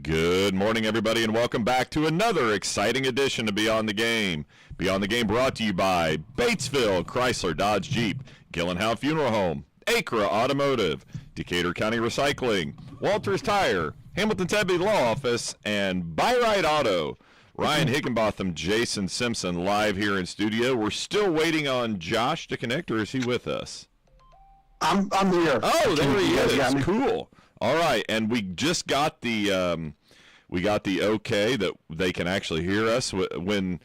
Good morning, everybody, and welcome back to another exciting edition of Beyond the Game. Beyond the Game brought to you by Batesville, Chrysler, Dodge, Jeep, Gillenhow Funeral Home, Acra Automotive, Decatur County Recycling, Walters Tire, Hamilton Tebby Law Office, and Buy-Right Auto. Ryan Higginbotham, Jason Simpson live here in studio. We're still waiting on Josh to connect, or is he with us? I'm here. Oh, there he is. Cool. All right, and we just got the okay that they can actually hear us. When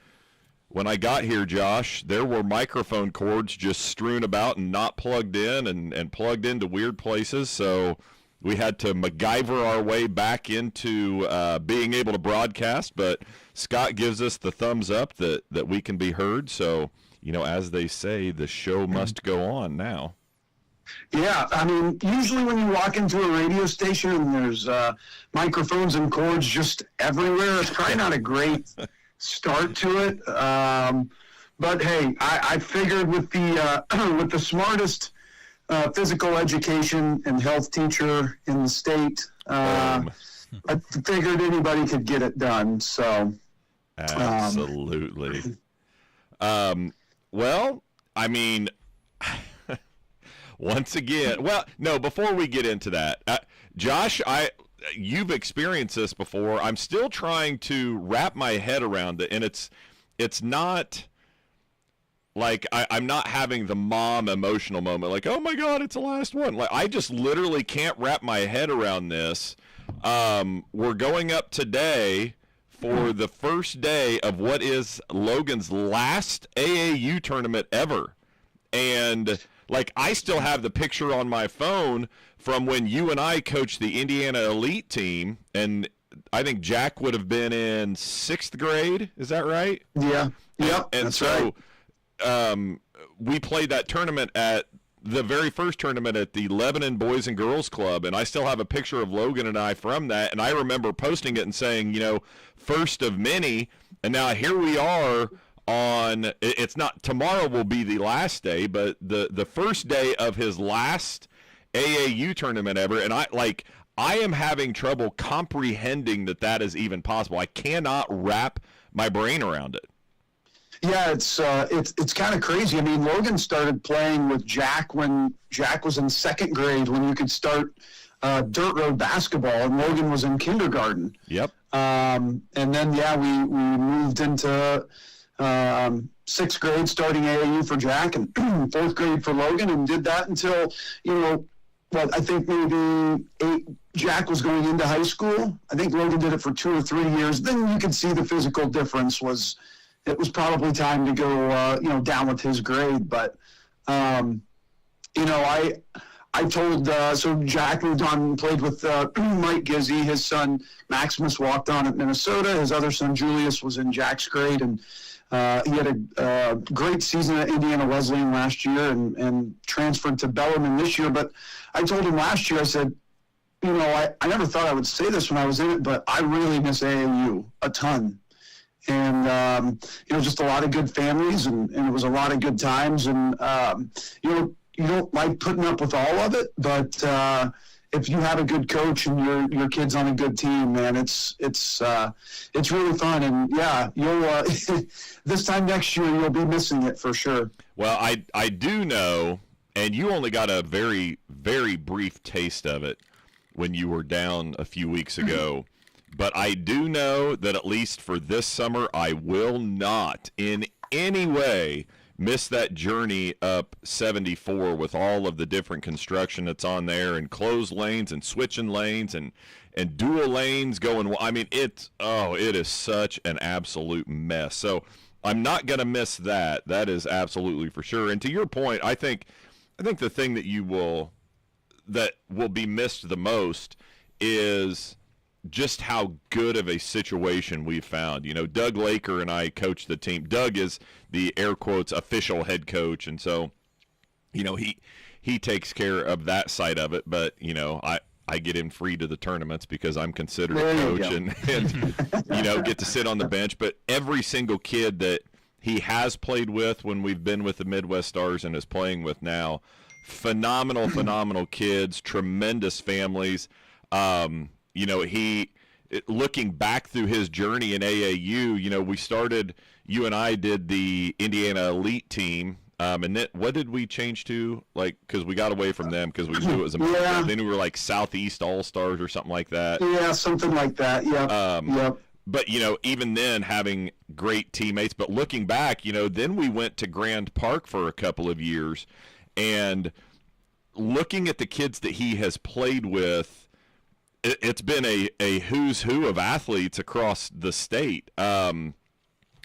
I got here, Josh, there were microphone cords just strewn about and not plugged in and plugged into weird places, so we had to MacGyver our way back into being able to broadcast, but Scott gives us the thumbs up that we can be heard, so, as they say, the show must go on now. Yeah, I mean, usually when you walk into a radio station and there's microphones and cords just everywhere, it's probably not a great start to it. But hey, I figured with the smartest physical education and health teacher in the state, I figured anybody could get it done. So absolutely. Well, I mean. Once again, before we get into that, Josh, you've experienced this before. I'm still trying to wrap my head around it, and it's not like I'm not having the mom emotional moment, like, oh my God, it's the last one. Like, I just literally can't wrap my head around this. We're going up today for the first day of what is Logan's last AAU tournament ever, and I still have the picture on my phone from when you and I coached the Indiana Elite team, and I think Jack would have been in 6th grade. Is that right? Yeah. Yep. And that's so right. We played that tournament at the very first tournament at the Lebanon Boys and Girls Club, and I still have a picture of Logan and I from that, and I remember posting it and saying, first of many, and now here we are. It's not tomorrow will be the last day, but the first day of his last AAU tournament ever, and I am having trouble comprehending that is even possible. I cannot wrap my brain around it. Yeah, it's kind of crazy. I mean, Logan started playing with Jack when Jack was in 2nd grade, when you could start dirt road basketball, and Logan was in kindergarten. Yep. And then we moved into 6th grade, starting AAU for Jack, and 4th grade for Logan, and did that until, I think maybe Jack was going into high school. I think Logan did it for 2 or 3 years. Then you could see the physical difference it was probably time to go, down with his grade. But, I told, so Jack moved on and played with Mike Gizzy. His son Maximus walked on at Minnesota. His other son Julius was in Jack's grade, and he had a great season at Indiana Wesleyan last year and transferred to Bellarmine this year. But I told him last year, I said, I never thought I would say this when I was in it, but I really miss AAU a ton. And, just a lot of good families, and it was a lot of good times. And, you don't like putting up with all of it, but if you have a good coach and your kid's on a good team, man, it's really fun. And yeah, you'll this time next year you'll be missing it for sure. Well, I do know, and you only got a very, very brief taste of it when you were down a few weeks ago. But I do know that at least for this summer, I will not in any way miss that journey up 74 with all of the different construction that's on there, and closed lanes and switching lanes and dual lanes going. I mean, it is such an absolute mess. So I'm not going to miss that. That is absolutely for sure. And to your point, I think the thing that will be missed the most is just how good of a situation we found. Doug Laker and I coached the team. Doug is the air quotes official head coach, and so he takes care of that side of it. But I get him free to the tournaments because I'm considered a coach and get to sit on the bench. But every single kid that he has played with when we've been with the Midwest Stars and is playing with now, phenomenal kids, tremendous families. looking back through his journey in AAU, you and I did the Indiana Elite team. And then what did we change to? Like, because we got away from them because we knew it was America. Yeah. Then we were like Southeast All-Stars or something like that. Yeah, something like that. Yeah. Yep. But, even then having great teammates. But looking back, then we went to Grand Park for a couple of years. And looking at the kids that he has played with, it's been a who's who of athletes across the state.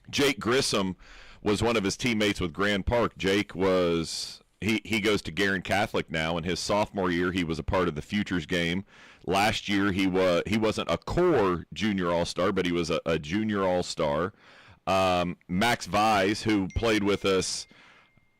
Jake Grissom was one of his teammates with Grand Park. Jake was he goes to Guerin Catholic now. In his sophomore year, he was a part of the Futures game. Last year, he wasn't a core junior all-star, but he was a junior all-star. Max Vise, who played with us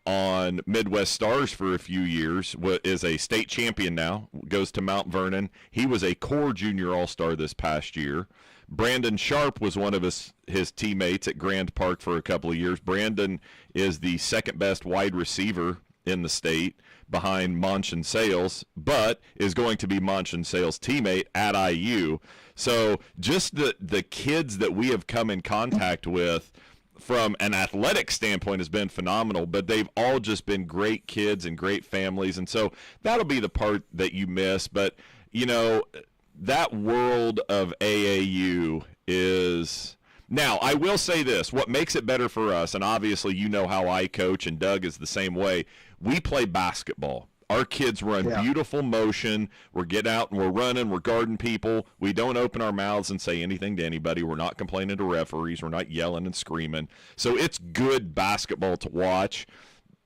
on Midwest Stars for a few years, is a state champion now, goes to Mount Vernon. He was a core junior all-star this past year. Brandon Sharp was one of his teammates at Grand Park for a couple of years. Brandon is the second best wide receiver in the state behind Monchen Sales, but is going to be Monchen Sales' teammate at IU. So just the kids that we have come in contact with from an athletic standpoint has been phenomenal, but they've all just been great kids and great families. And so that'll be the part that you miss. But, that world of AAU is – now, I will say this. What makes it better for us, and obviously how I coach and Doug is the same way, we play basketball. Our kids run beautiful motion. We're getting out and we're running. We're guarding people. We don't open our mouths and say anything to anybody. We're not complaining to referees. We're not yelling and screaming. So it's good basketball to watch.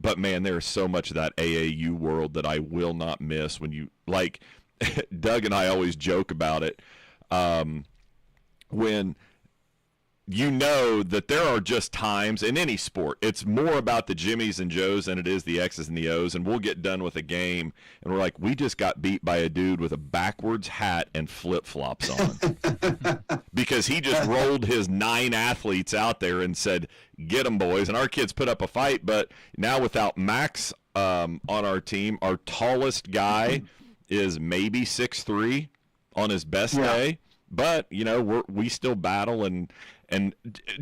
But, man, there's so much of that AAU world that I will not miss when you – like – Doug and I always joke about it when that there are just times in any sport. It's more about the Jimmies and Joes than it is the X's and the O's, and we'll get done with a game, and we're like, we just got beat by a dude with a backwards hat and flip-flops on because he just rolled his 9 athletes out there and said, get them, boys, and our kids put up a fight. But now without Max on our team, our tallest guy is maybe 6'3" on his best day, but we still battle and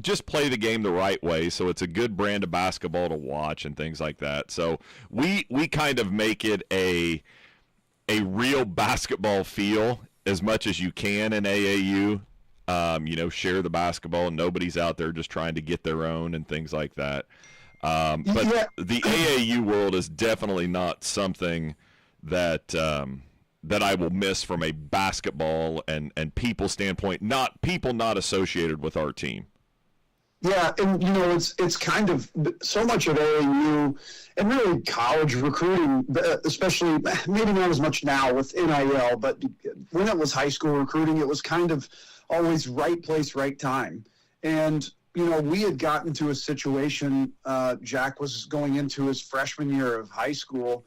just play the game the right way. So it's a good brand of basketball to watch and things like that. So we kind of make it a real basketball feel as much as you can in AAU. Share the basketball and nobody's out there just trying to get their own and things like that. But the AAU world is definitely not something that I will miss from a basketball and people standpoint, not associated with our team. Yeah, and it's kind of so much of AAU and really college recruiting, especially maybe not as much now with NIL, but when it was high school recruiting, it was kind of always right place, right time. And we had gotten to a situation. Jack was going into his freshman year of high school.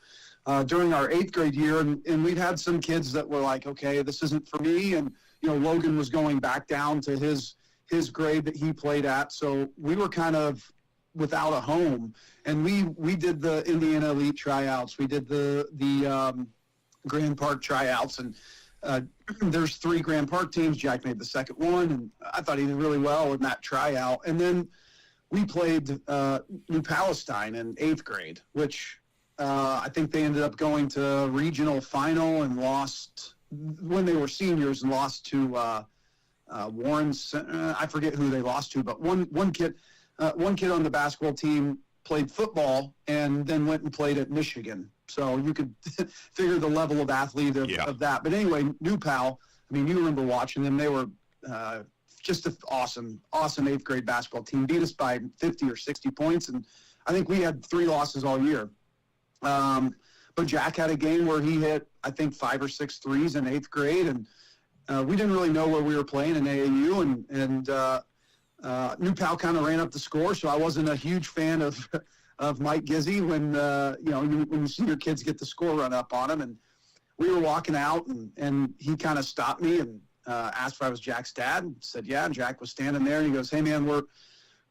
During our 8th grade year, and we'd had some kids that were like, okay, this isn't for me, and Logan was going back down to his grade that he played at, so we were kind of without a home, and we did the Indiana Elite tryouts, we did the Grand Park tryouts, and there's 3 Grand Park teams. Jack made the second one, and I thought he did really well in that tryout, and then we played New Palestine in 8th grade, which I think they ended up going to regional final and lost when they were seniors and lost to Warren. I forget who they lost to, but one kid on the basketball team played football and then went and played at Michigan. So you could figure the level of athlete of that. But anyway, New Pal, I mean, you remember watching them. They were just an awesome 8th grade basketball team. Beat us by 50 or 60 points, and I think we had 3 losses all year. But Jack had a game where he hit, I think, 5 or 6 threes in 8th grade, and we didn't really know where we were playing in AAU, and New Pal kind of ran up the score, so I wasn't a huge fan of Mike Gizzy when you see your kids get the score run up on him. And we were walking out, and he kind of stopped me and asked if I was Jack's dad, and said, yeah, and Jack was standing there, and he goes, hey, man,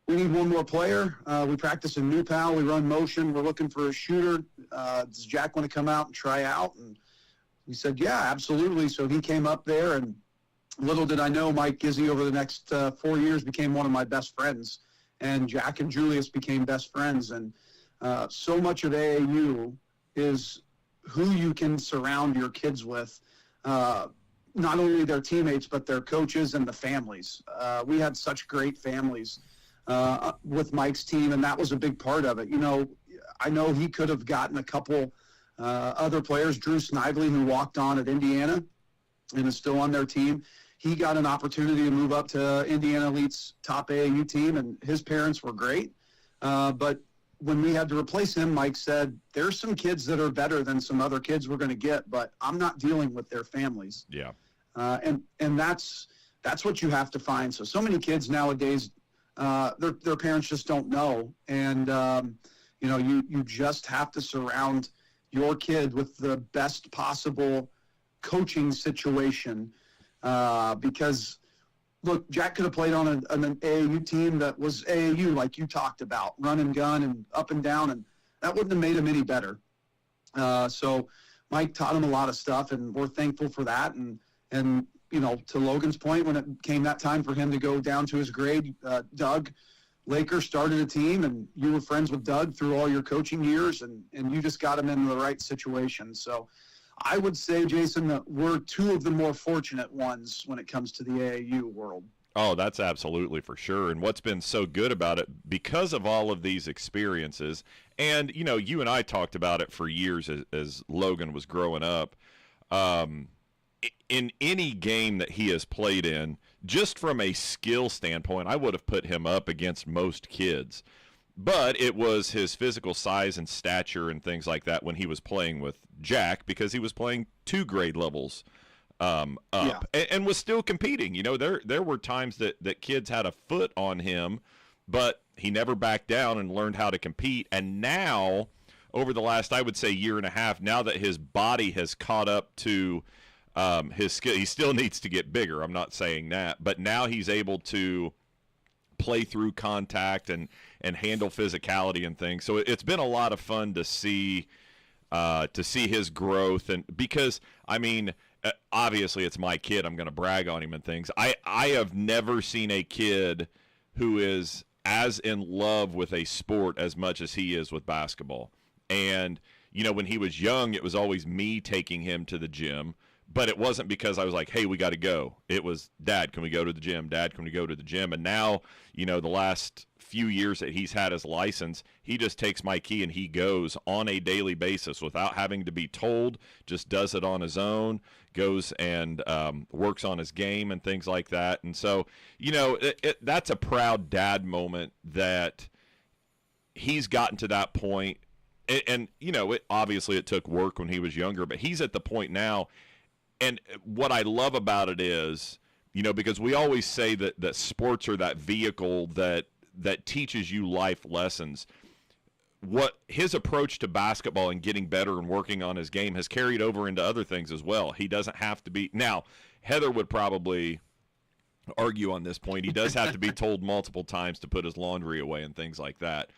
we need one more player. We practice in New Pal. We run motion. We're looking for a shooter. Does Jack want to come out and try out? And we said, yeah, absolutely. So he came up there, and little did I know, Mike Gizzy over the next 4 years became one of my best friends, and Jack and Julius became best friends. And so much of AAU is who you can surround your kids with, not only their teammates, but their coaches and the families. We had such great families with Mike's team, and that was a big part of it. You know, I know he could have gotten a couple other players. Drew Snively, who walked on at Indiana and is still on their team, he got an opportunity to move up to Indiana Elite's top AAU team, and his parents were great. But when we had to replace him, Mike said, there's some kids that are better than some other kids we're going to get, but I'm not dealing with their families. Yeah. And that's what you have to find. So many kids nowadays, their parents just don't know. And, you know, you just have to surround your kid with the best possible coaching situation. Because, look, Jack could have played on an AAU team that was AAU, like you talked about, run and gun and up and down, and that wouldn't have made him any better. So Mike taught him a lot of stuff, and we're thankful for that. And you know, to Logan's point, when it came that time for him to go down to his grade, Doug Laker started a team, and you were friends with Doug through all your coaching years, and you just got him in the right situation. So I would say, Jason, that we're two of the more fortunate ones when it comes to the AAU world. Oh, that's absolutely for sure. And what's been so good about it, because of all of these experiences, and, you know, you and I talked about it for years as Logan was growing up, in any game that he has played in, just from a skill standpoint, I would have put him up against most kids. But it was his physical size and stature and things like that when he was playing with Jack, because he was playing 2 grade levels up, Yeah. and was still competing. You know, there were times that kids had a foot on him, but he never backed down and learned how to compete. And now, over the last, I would say, year and a half, now that his body has caught up to his skill, he still needs to get bigger. I'm not saying that, but now he's able to play through contact and handle physicality and things. So it's been a lot of fun to see his growth. And because, I mean, obviously it's my kid, I'm going to brag on him and things. I have never seen a kid who is as in love with a sport as much as he is with basketball. And, you know, when he was young, it was always me taking him to the gym. But it wasn't because I was like, hey, we got to go. It was, Dad, can we go to the gym? Dad, can we go to the gym? And now, you know, the last few years that he's had his license, he just takes my key and he goes on a daily basis without having to be told, just does it on his own, goes and works on his game and things like that. And so, you know, that's a proud dad moment that he's gotten to that point. And you know, obviously it took work when he was younger, but he's at the point now. And what I love about it is, you know, because we always say that sports are that vehicle that teaches you life lessons. What his approach to basketball and getting better and working on his game has carried over into other things as well. He doesn't have to be – now, Heather would probably argue on this point. He does have to be told multiple times to put his laundry away and things like that.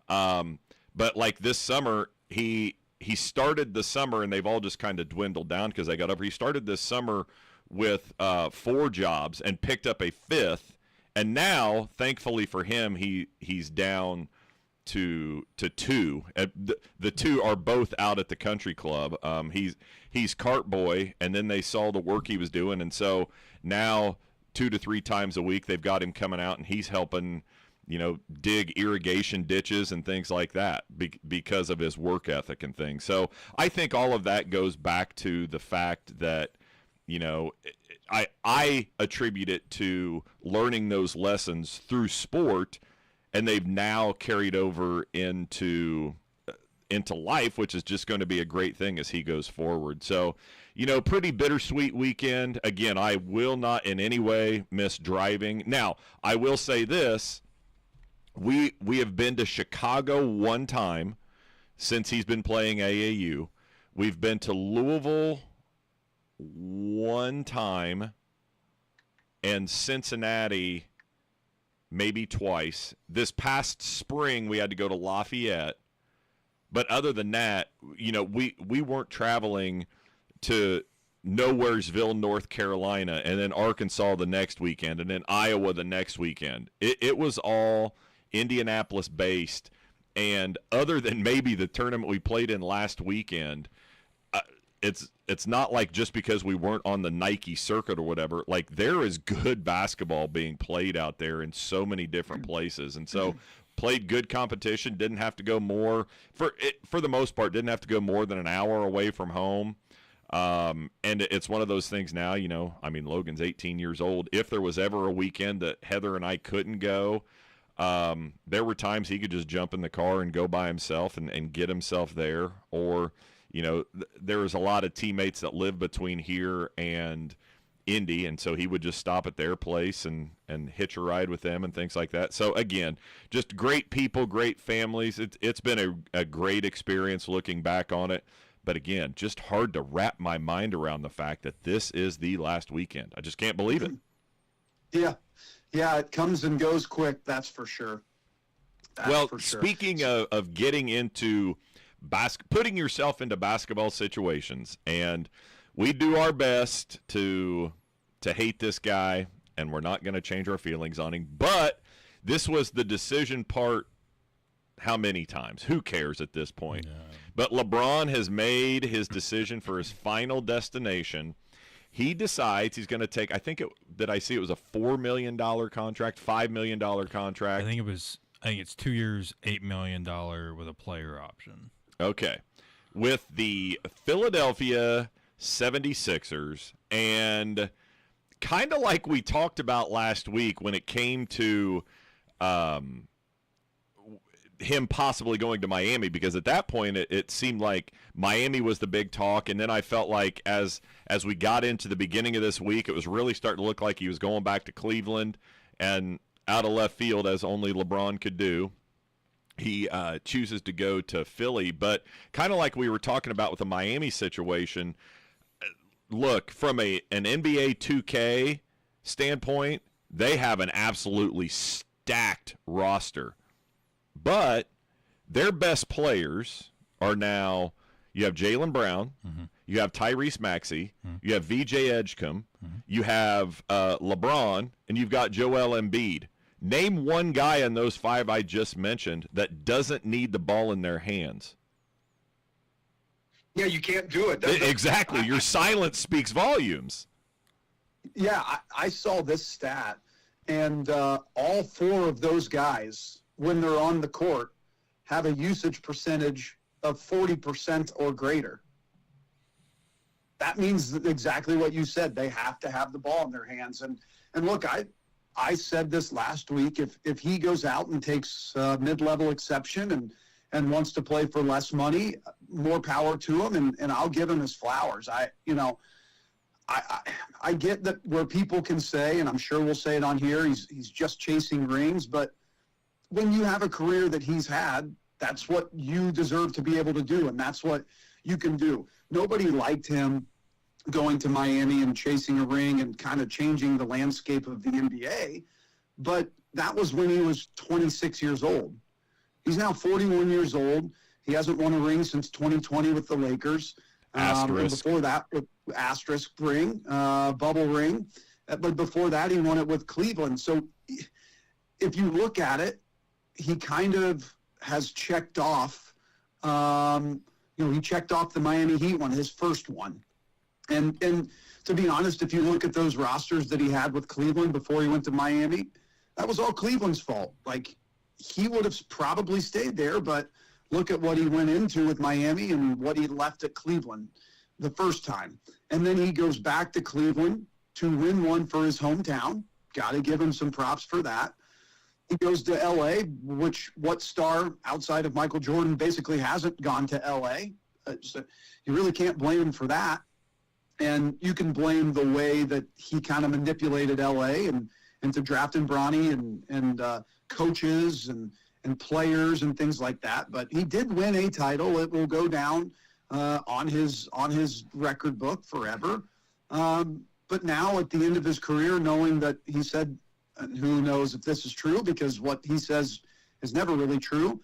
But like this summer, he started the summer, and they've all just kind of dwindled down because they got up. He started this summer with 4 jobs and picked up a 5th, and now, thankfully for him, he's down to 2. The 2 are both out at the country club. He's cart boy, and then they saw the work he was doing, and so now 2 to 3 times a week they've got him coming out, and he's helping, you know, dig irrigation ditches and things like that because of his work ethic and things. So I think all of that goes back to the fact that, you know, I attribute it to learning those lessons through sport, and they've now carried over into life, which is just going to be a great thing as he goes forward. So, you know, pretty bittersweet weekend. Again, I will not in any way miss driving. Now, I will say this. We have been to Chicago one time since he's been playing AAU. We've been to Louisville one time, and Cincinnati maybe twice. This past spring we had to go to Lafayette. But other than that, you know, we weren't traveling to Nowheresville, North Carolina, and then Arkansas the next weekend, and then Iowa the next weekend. It was all Indianapolis based, and other than maybe the tournament we played in last weekend, it's not like just because we weren't on the Nike circuit or whatever. Like, there is good basketball being played out there in so many different places, and so played good competition. Didn't have to go for the most part. Didn't have to go more than an hour away from home. And it's one of those things now, I mean, Logan's 18 years old. If there was ever a weekend that Heather and I couldn't go, there were times he could just jump in the car and go by himself and get himself there. Or, there was a lot of teammates that live between here and Indy, and so he would just stop at their place and hitch a ride with them and things like that. So, again, just great people, great families. It's been a great experience looking back on it. But again, just hard to wrap my mind around the fact that this is the last weekend. I just can't believe it. Yeah. Yeah, it comes and goes quick, that's for sure. Speaking of getting into putting yourself into basketball situations, and we do our best to hate this guy, and we're not going to change our feelings on him. But this was the decision part. How many times? Who cares at this point? No. But LeBron has made his decision for his final destination. He decides he's going to take, I think it was a $4 million contract, $5 million contract. I think it's 2 years, $8 million with a player option. Okay. With the Philadelphia 76ers, and kind of like we talked about last week when it came to him possibly going to Miami, because at that point it seemed like Miami was the big talk, and then I felt like as we got into the beginning of this week, it was really starting to look like he was going back to Cleveland, and out of left field, as only LeBron could do, he chooses to go to Philly. But kind of like we were talking about with the Miami situation, look, from an NBA 2K standpoint, they have an absolutely stacked roster. But their best players are now, you have Jaylen Brown, you have Tyrese Maxey, you have VJ Edgecombe, you have LeBron, and you've got Joel Embiid. Name one guy in those five I just mentioned that doesn't need the ball in their hands. Yeah, you can't do it. Exactly. Your silence speaks volumes. Yeah, I saw this stat, and all four of those guys, when they're on the court, have a usage percentage of 40% or greater. That means exactly what you said. They have to have the ball in their hands. And look, I said this last week. If he goes out and takes mid-level exception and wants to play for less money, more power to him, and I'll give him his flowers. I get that where people can say, and I'm sure we'll say it on here, he's just chasing rings, but when you have a career that he's had, that's what you deserve to be able to do, and that's what you can do. Nobody liked him going to Miami and chasing a ring and kind of changing the landscape of the NBA, but that was when he was 26 years old. He's now 41 years old. He hasn't won a ring since 2020 with the Lakers. And before that, asterisk ring, bubble ring. But before that, he won it with Cleveland. So if you look at it, he kind of has checked off, he checked off the Miami Heat one, his first one. And to be honest, if you look at those rosters that he had with Cleveland before he went to Miami, that was all Cleveland's fault. Like, he would have probably stayed there, but look at what he went into with Miami and what he left at Cleveland the first time. And then he goes back to Cleveland to win one for his hometown. Got to give him some props for that. He goes to L.A., what star outside of Michael Jordan basically hasn't gone to L.A.? So you really can't blame him for that. And you can blame the way that he kind of manipulated L.A. and into drafting Bronny and coaches and players and things like that. But he did win a title. It will go down on his record book forever. But now at the end of his career, knowing that he said, and who knows if this is true, because what he says is never really true,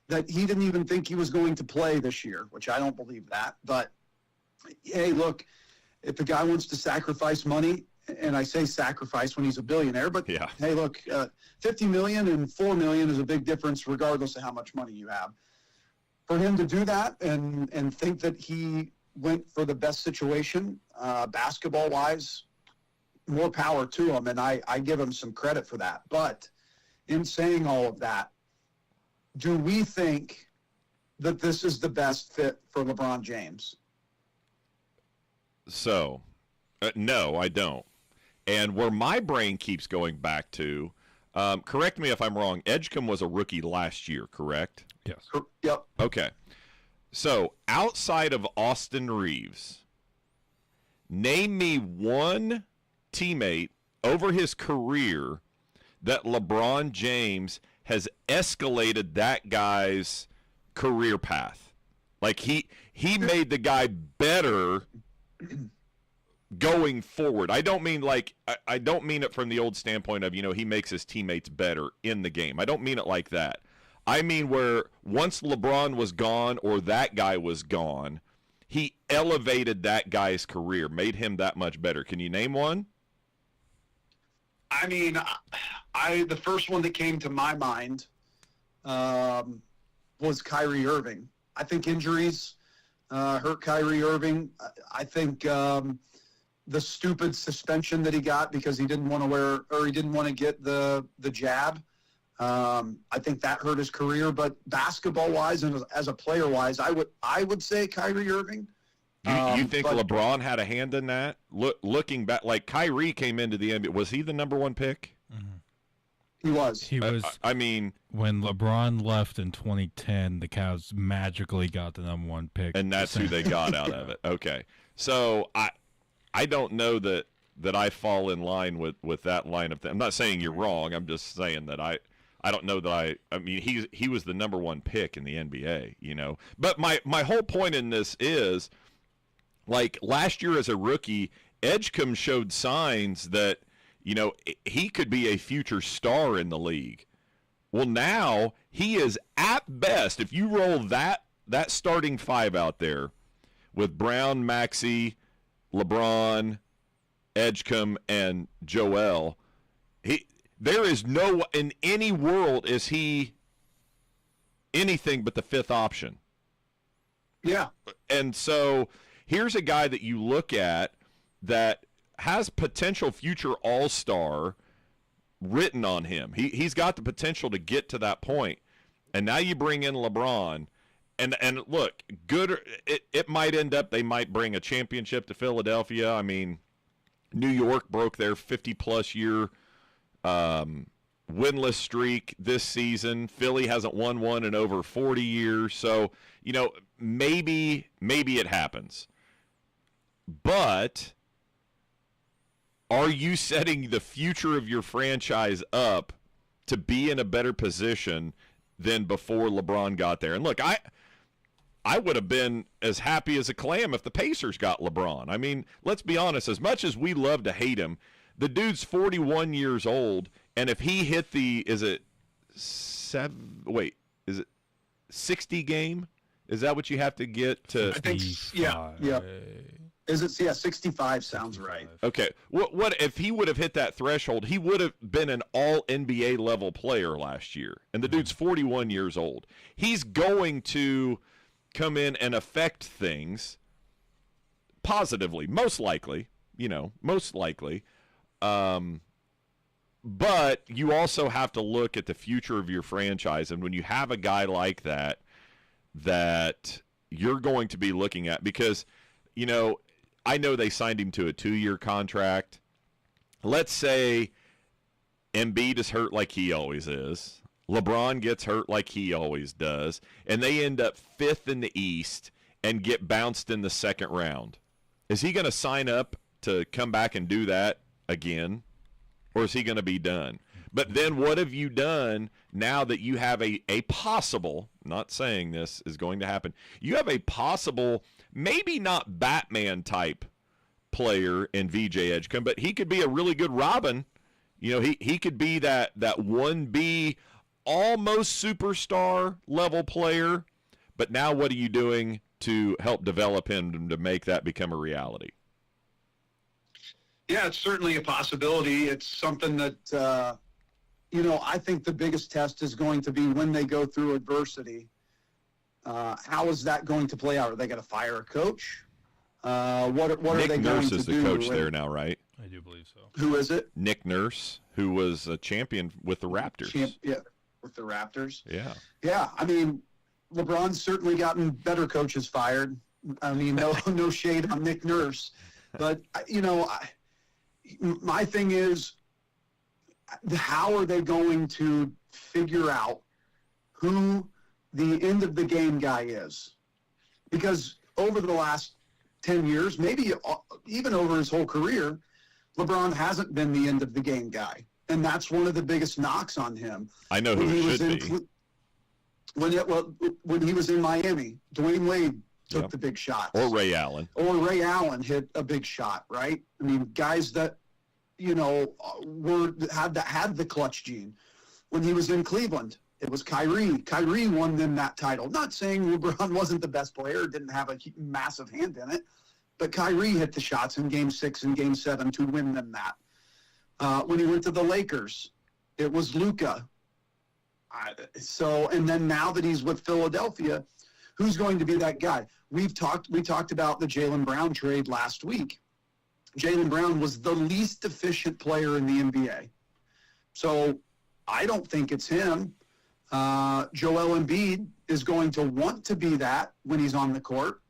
that he didn't even think he was going to play this year, which I don't believe that. But, hey, look, if the guy wants to sacrifice money, and I say sacrifice when he's a billionaire, but Yeah. hey, look, 50 million and 4 million is a big difference regardless of how much money you have. For him to do that and think that he went for the best situation, basketball-wise, more power to him, and I give him some credit for that. But in saying all of that, do we think that this is the best fit for LeBron James? So, no, I don't. And where my brain keeps going back to, correct me if I'm wrong, Edgecombe was a rookie last year, correct? Yes. Yep. Okay. So, outside of Austin Reeves, name me one teammate over his career that LeBron James has escalated that guy's career path. Like he made the guy better going forward. I don't mean I don't mean it from the old standpoint of, he makes his teammates better in the game. I don't mean it like that. I mean where once LeBron was gone or that guy was gone, he elevated that guy's career, made him that much better. Can you name one? I mean, the first one that came to my mind was Kyrie Irving. I think injuries hurt Kyrie Irving. I think the stupid suspension that he got because he didn't want to get the jab. I think that hurt his career. But basketball-wise and as a player-wise, I would say Kyrie Irving. You think LeBron had a hand in that? Looking back, like Kyrie came into the NBA. Was he the number one pick? Mm-hmm. He was. He was. I mean, when LeBron left in 2010, the Cavs magically got the number one pick, and that's who they got out of it. Okay, so I don't know that I fall in line with that line of things. I'm not saying you're wrong. I'm just saying that I don't know that I mean he was the number one pick in the NBA, But my whole point in this is, like last year as a rookie, Edgecombe showed signs that, he could be a future star in the league. Well, now he is at best, if you roll that starting five out there with Brown, Maxey, LeBron, Edgecombe, and Joel, there is no, in any world is he anything but the fifth option. Yeah. And so here's a guy that you look at that has potential future all-star written on him. He's got the potential to get to that point. And now you bring in LeBron. And look, good. It might end up they might bring a championship to Philadelphia. I mean, New York broke their 50-plus year winless streak this season. Philly hasn't won one in over 40 years. So, maybe it happens. But are you setting the future of your franchise up to be in a better position than before LeBron got there? And look, I would have been as happy as a clam if the Pacers got LeBron. I mean, let's be honest, as much as we love to hate him, the dude's 41 years old, and if he hit is it 60 game? Is that what you have to get to? I think, yeah. Is it? Yeah, 65 sounds right. Okay. What if he would have hit that threshold? He would have been an all NBA level player last year. And the dude's 41 years old. He's going to come in and affect things positively, most likely, most likely. But you also have to look at the future of your franchise. And when you have a guy like that you're going to be looking at, because, I know they signed him to a 2-year contract. Let's say Embiid is hurt like he always is. LeBron gets hurt like he always does. And they end up 5th in the East and get bounced in the second round. Is he going to sign up to come back and do that again? Or is he going to be done? But then what have you done now that you have a possible, not saying this is going to happen, you have a possible, maybe not Batman type player in VJ Edgecombe, but he could be a really good Robin. He could be that 1B almost superstar level player. But now what are you doing to help develop him to make that become a reality? Yeah, it's certainly a possibility. It's something that, I think the biggest test is going to be when they go through adversity. How is that going to play out? Are they going to fire a coach? What are they Nick going Nurse to is the do? coach there now, right? I do believe so. Who is it? Nick Nurse, who was a champion with the Raptors. Yeah, with the Raptors. Yeah. Yeah, I mean, LeBron's certainly gotten better coaches fired. I mean, no shade on Nick Nurse, but my thing is, how are they going to figure out who the end of the game guy is? Because over the last 10 years, maybe even over his whole career, LeBron hasn't been the end of the game guy. And that's one of the biggest knocks on him. I know who it should be. When he was in Miami, Dwayne Wade took Yep. the big shots. Or Ray Allen. Or Ray Allen hit a big shot, right? I mean, guys that, had the clutch gene. When he was in Cleveland, it was Kyrie. Kyrie won them that title. Not saying LeBron wasn't the best player, didn't have a massive hand in it, but Kyrie hit the shots in Game 6 and Game 7 to win them that. When he went to the Lakers, it was Luka. And then now that he's with Philadelphia, who's going to be that guy? We talked about the Jaylen Brown trade last week. Jaylen Brown was the least efficient player in the NBA. So I don't think it's him. Joel Embiid is going to want to be that when he's on the court.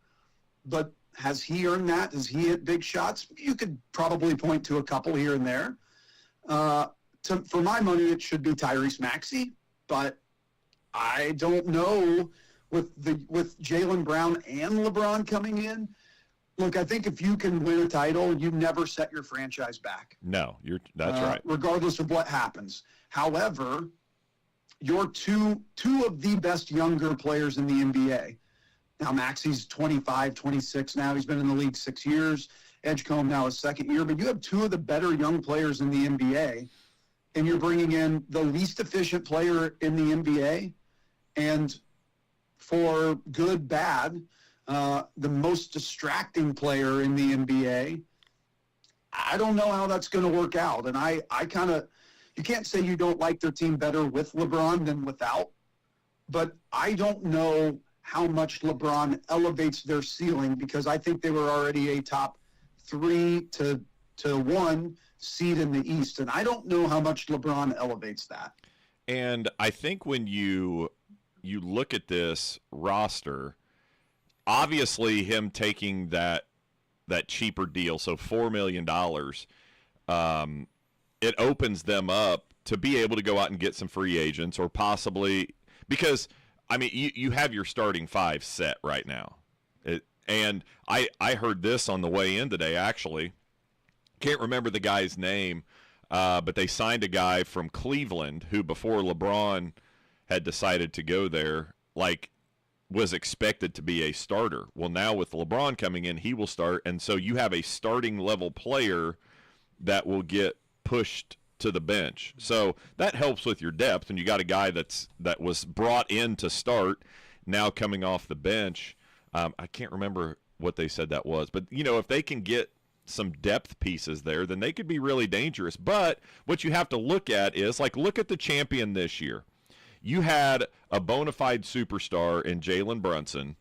But has he earned that? Has he hit big shots? You could probably point to a couple here and there. For my money, it should be Tyrese Maxey. But I don't know with Jaylen Brown and LeBron coming in. Look, I think if you can win a title, you never set your franchise back. No, that's right. Regardless of what happens. However, you're two of the best younger players in the NBA. Now, Maxey's 25, 26 now. He's been in the league 6 years. Edgecombe now his second year. But you have two of the better young players in the NBA, and you're bringing in the least efficient player in the NBA, and for good, bad, the most distracting player in the NBA. I don't know how that's going to work out. And I kind of, you can't say you don't like their team better with LeBron than without, but I don't know how much LeBron elevates their ceiling, because I think they were already a top 3 to 1 seed in the East. And I don't know how much LeBron elevates that. And I think when you look at this roster, obviously him taking that cheaper deal, so $4 million, it opens them up to be able to go out and get some free agents, or possibly, because I mean you have your starting 5 set right now. And I heard this on the way in today, actually. Can't remember the guy's name, but they signed a guy from Cleveland who, before LeBron had decided to go there, was expected to be a starter. Well, now with LeBron coming in, he will start, and so you have a starting level player that will get pushed to the bench. So that helps with your depth, and you got a guy that was brought in to start, now coming off the bench. I can't remember what they said that was, but if they can get some depth pieces there, then they could be really dangerous. But what you have to look at is, look at the champion this year. You had a bona fide superstar in Jalen Brunson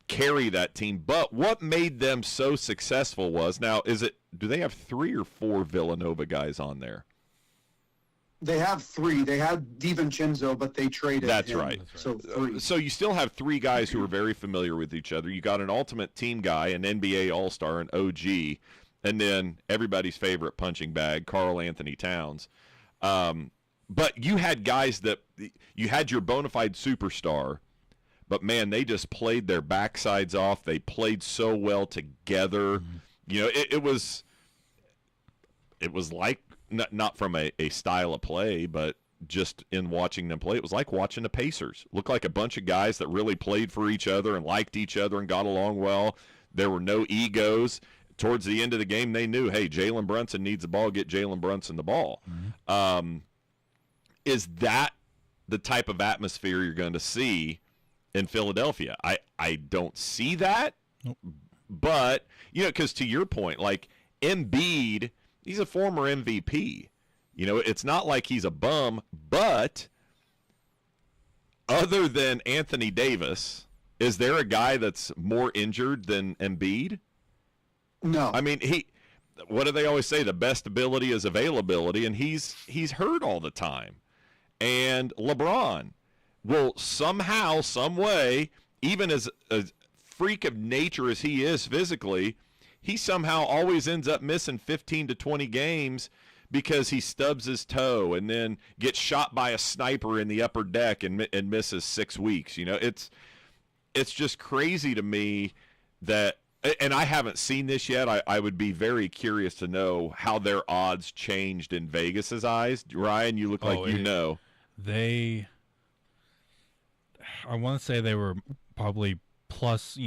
carry that team, but what made them so successful was, now, do they have 3 or 4 Villanova guys on there? They have 3. They had DiVincenzo, but they traded That's him. right. So 3. So you still have 3 guys who are very familiar with each other. You got an ultimate team guy, an NBA All-Star, an OG, and then everybody's favorite punching bag, Karl Anthony Towns. But you had guys you had your bona fide superstar, but man, they just played their backsides off. They played so well together. Mm-hmm. It was like, not from a style of play, but just in watching them play, it was like watching the Pacers. Looked like a bunch of guys that really played for each other and liked each other and got along well. There were no egos. Towards the end of the game, they knew, hey, Jalen Brunson needs the ball, get Jalen Brunson the ball. Mm-hmm. Is that the type of atmosphere you're going to see in Philadelphia? I don't see that. Nope. But, because to your point, Embiid, he's a former MVP. You know, it's not like he's a bum, but other than Anthony Davis, is there a guy that's more injured than Embiid? No. I mean, what do they always say? The best ability is availability, and he's hurt all the time. And LeBron will somehow, some way, even as a freak of nature as he is physically, he somehow always ends up missing 15 to 20 games because he stubs his toe and then gets shot by a sniper in the upper deck and misses 6 weeks. You know, it's just crazy to me that, and I haven't seen this yet. I would be very curious to know how their odds changed in Vegas's eyes. Ryan, you look like you know. I want to say they were probably plus,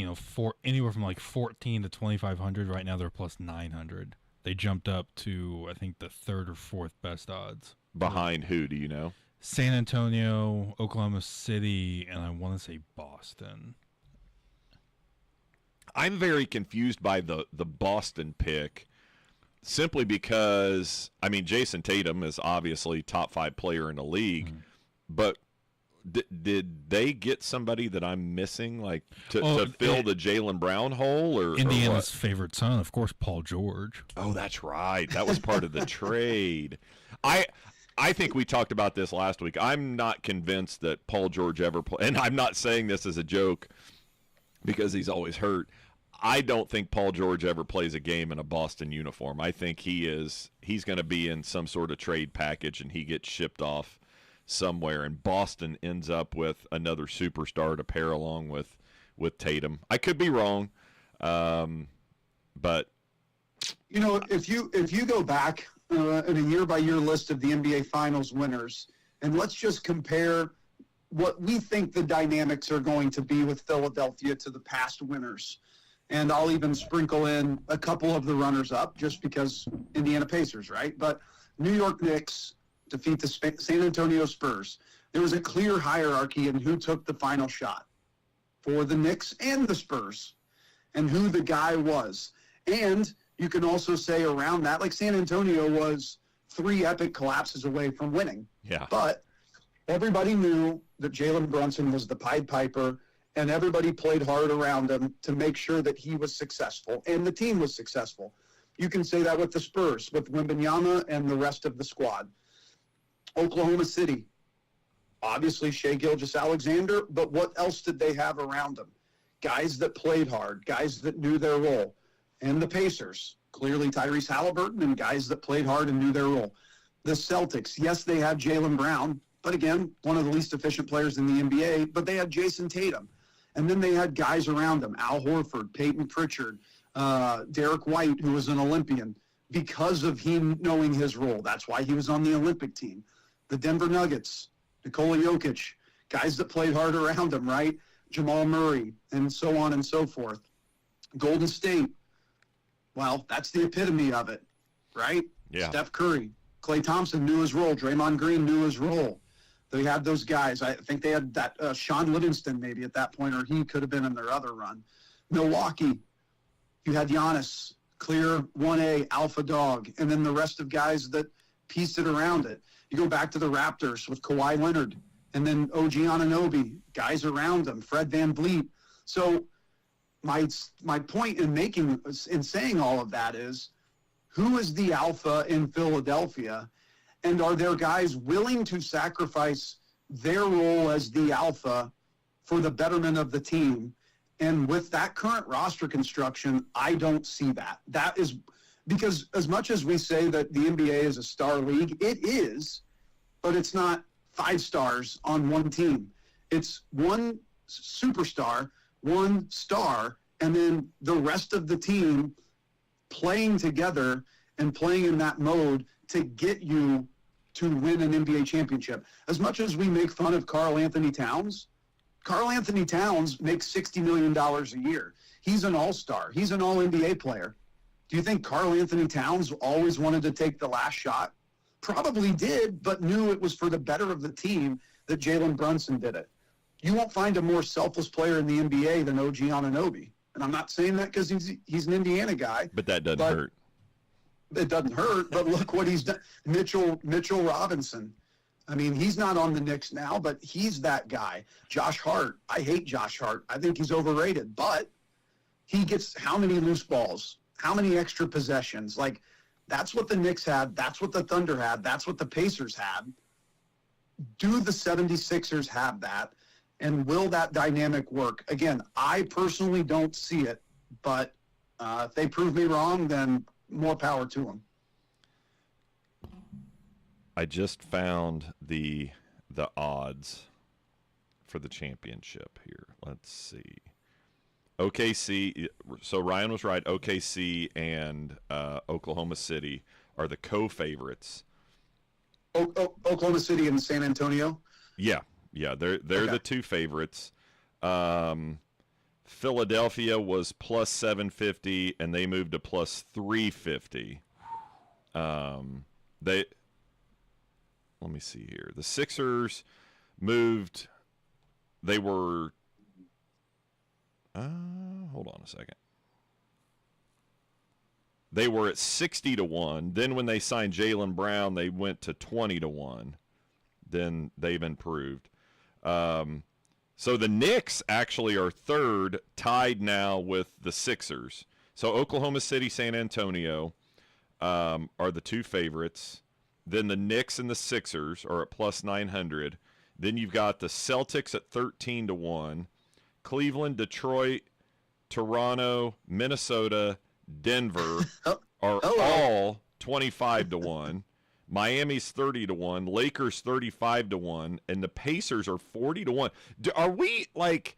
anywhere from like 14 to 2,500. Right now they're plus 900. They jumped up to, I think, the third or fourth best odds. Behind who, do you know? San Antonio, Oklahoma City, and I want to say Boston. I'm very confused by the Boston pick simply because, I mean, Jason Tatum is obviously top 5 player in the league, but did they get somebody that I'm missing, like to fill the Jaylen Brown hole, or Indiana's favorite son, of course, Paul George? Oh, that's right. That was part of the trade. I think we talked about this last week. I'm not convinced that Paul George ever played, and I'm not saying this as a joke because he's always hurt. I don't think Paul George ever plays a game in a Boston uniform. I think he's going to be in some sort of trade package and he gets shipped off somewhere, and Boston ends up with another superstar to pair along with Tatum. I could be wrong, but if you go back in a year-by-year list of the NBA Finals winners, and let's just compare what we think the dynamics are going to be with Philadelphia to the past winners. And I'll even sprinkle in a couple of the runners-up just because Indiana Pacers, right? But New York Knicks defeat the San Antonio Spurs. There was a clear hierarchy in who took the final shot for the Knicks and the Spurs and who the guy was. And you can also say around that, like San Antonio was 3 epic collapses away from winning. Yeah. But everybody knew that Jalen Brunson was the Pied Piper, and everybody played hard around him to make sure that he was successful, and the team was successful. You can say that with the Spurs, with Wembanyama and the rest of the squad. Oklahoma City, obviously Shai Gilgeous-Alexander, but what else did they have around them? Guys that played hard, guys that knew their role. And the Pacers, clearly Tyrese Halliburton, and guys that played hard and knew their role. The Celtics, yes, they had Jaylen Brown, but again, one of the least efficient players in the NBA, but they had Jason Tatum. And then they had guys around them, Al Horford, Peyton Pritchard, Derek White, who was an Olympian, because of him knowing his role. That's why he was on the Olympic team. The Denver Nuggets, Nikola Jokic, guys that played hard around him, right? Jamal Murray, and so on and so forth. Golden State, well, that's the epitome of it, right? Yeah. Steph Curry, Klay Thompson knew his role. Draymond Green knew his role. They had those guys. I think they had that Sean Livingston maybe at that point, or he could have been in their other run. Milwaukee, you had Giannis, clear 1A, alpha dog, and then the rest of guys that pieced it around it. You go back to the Raptors with Kawhi Leonard, and then OG Anunoby, guys around him, Fred VanVleet. So my point in saying all of that is, who is the alpha in Philadelphia? And are there guys willing to sacrifice their role as the alpha for the betterment of the team? And with that current roster construction, I don't see that. That is because as much as we say that the NBA is a star league, it is, but it's not 5 stars on one team. It's one superstar, one star, and then the rest of the team playing together and playing in that mode to get you to win an NBA championship. As much as we make fun of Karl Anthony Towns makes $60 million a year. He's an all-star. He's an all-NBA player. Do you think Karl Anthony Towns always wanted to take the last shot? Probably did, but knew it was for the better of the team that Jalen Brunson did it. You won't find a more selfless player in the NBA than OG Anunoby. And I'm not saying that because he's an Indiana guy. But that doesn't hurt. it doesn't hurt, but look what he's done. Mitchell Robinson. I mean, he's not on the Knicks now, but he's that guy. Josh Hart. I hate Josh Hart. I think he's overrated, but he gets how many loose balls? How many extra possessions? Like, that's what the Knicks had. That's what the Thunder had. That's what the Pacers had. Do the 76ers have that? And will that dynamic work? Again, I personally don't see it, but if they prove me wrong, then more power to them. I just found the odds for the championship here. Let's see. OKC. So Ryan was right. OKC and Oklahoma City are the co-favorites. Oklahoma City and San Antonio. Yeah, they're Okay. the two favorites. Philadelphia was plus 750, and they moved to plus 350. Let me see here. The Sixers moved. They were. Hold on a second. They were at 60-1. Then when they signed Jaylen Brown, they went to 20-1. Then they've improved. So the Knicks actually are third, tied now with the Sixers. So Oklahoma City, San Antonio are the two favorites. Then the Knicks and the Sixers are at plus 900. Then you've got the Celtics at 13-1. Cleveland, Detroit, Toronto, Minnesota, Denver are all 25-1. Miami's 30-1, Lakers 35-1, and the Pacers are 40-1. Are we like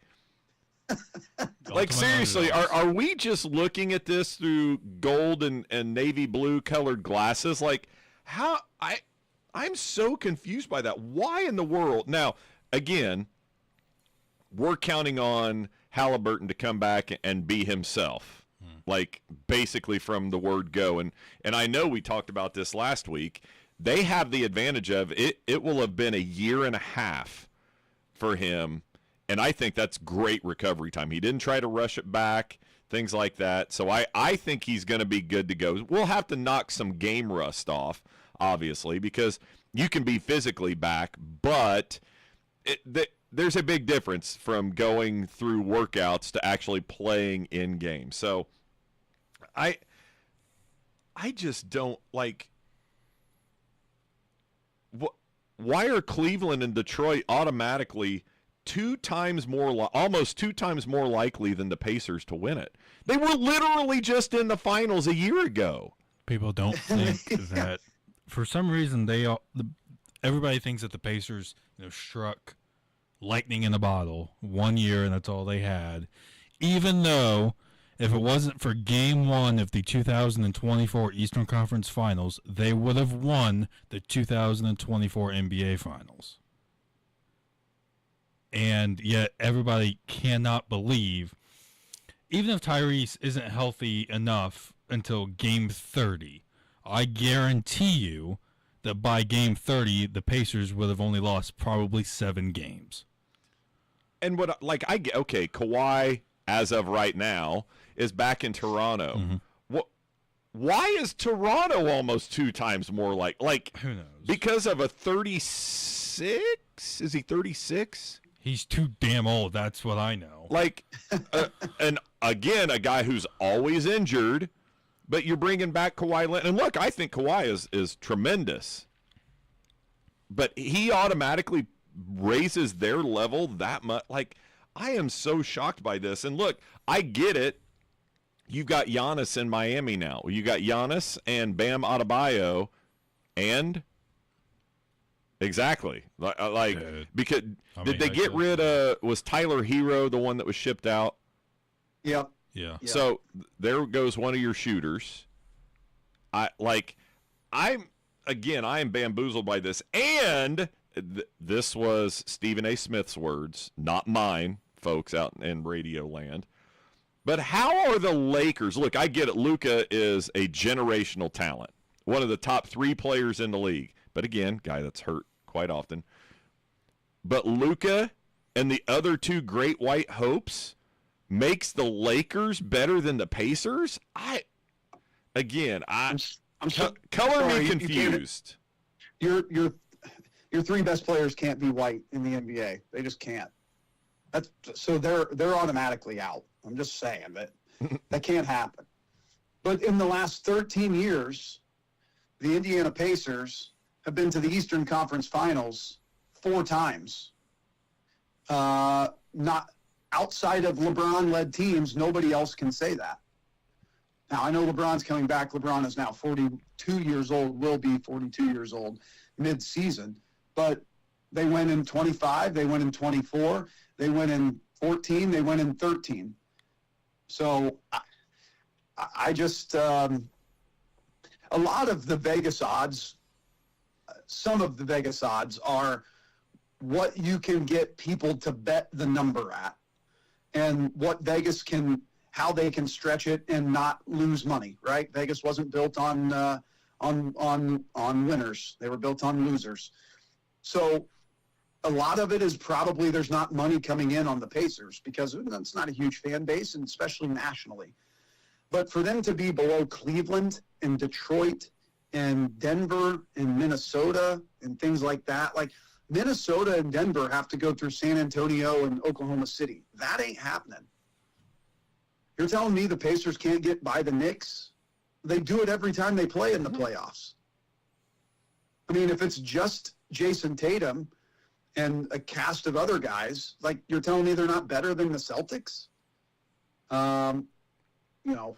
seriously? Are we just looking at this through gold and navy blue colored glasses? Like, how I'm so confused by that. Why in the world? Now, again, we're counting on Halliburton to come back and be himself. Like, basically from the word go. And I know we talked about this last week. They have the advantage of it. It will have been a year and a half for him, and I think that's great recovery time. He didn't try to rush it back, things like that. So I think he's going to be good to go. We'll have to knock some game rust off, obviously, because you can be physically back, but there's a big difference from going through workouts to actually playing in game. So I just don't like. Why are Cleveland and Detroit automatically almost two times more likely than the Pacers to win it? They were literally just in the finals a year ago. People don't think that for some reason everybody thinks that the Pacers struck lightning in a bottle 1 year and that's all they had, even though if it wasn't for Game 1 of the 2024 Eastern Conference Finals, they would have won the 2024 NBA Finals. And yet everybody cannot believe, even if Tyrese isn't healthy enough until Game 30, I guarantee you that by Game 30, the Pacers would have only lost probably 7 games. And Kawhi, as of right now, is back in Toronto. Mm-hmm. Why is Toronto almost 2 times more like who knows? Because of a 36? Is he 36? He's too damn old. That's what I know. Like, and again, a guy who's always injured, but you're bringing back Kawhi Leonard. And look, I think Kawhi is tremendous, but he automatically raises their level that much. Like, I am so shocked by this. And look, I get it. You've got Giannis in Miami now. You got Giannis and Bam Adebayo, and exactly because did they get rid of, was Tyler Hero the one that was shipped out? Yep. Yeah. So there goes one of your shooters. I am bamboozled by this, and this was Stephen A. Smith's words, not mine, folks out in radio land. But how are the Lakers? Look, I get it. Luka is a generational talent, one of the top 3 players in the league. But again, guy that's hurt quite often. But Luka and the other 2 great white hopes makes the Lakers better than the Pacers? I'm so, Color sorry, me you can't- confused. Your three best players can't be white in the NBA. They just can't. So they're automatically out. I'm just saying that can't happen. But in the last 13 years, the Indiana Pacers have been to the Eastern Conference Finals 4 times. Not outside of LeBron-led teams, nobody else can say that. Now, I know LeBron's coming back. LeBron is now 42 years old, will be 42 years old mid-season. But they went in 25, they went in 24, they went in 14, they went in 13. So I just, a lot of the Vegas odds, some of the Vegas odds are what you can get people to bet the number at and what Vegas can, how they can stretch it and not lose money, right? Vegas wasn't built on winners. They were built on losers. So a lot of it is probably there's not money coming in on the Pacers because it's not a huge fan base, and especially nationally. But for them to be below Cleveland and Detroit and Denver and Minnesota and things like that, like Minnesota and Denver have to go through San Antonio and Oklahoma City. That ain't happening. You're telling me the Pacers can't get by the Knicks? They do it every time they play in the playoffs. I mean, if it's just Jason Tatum and a cast of other guys, like you're telling me they're not better than the Celtics?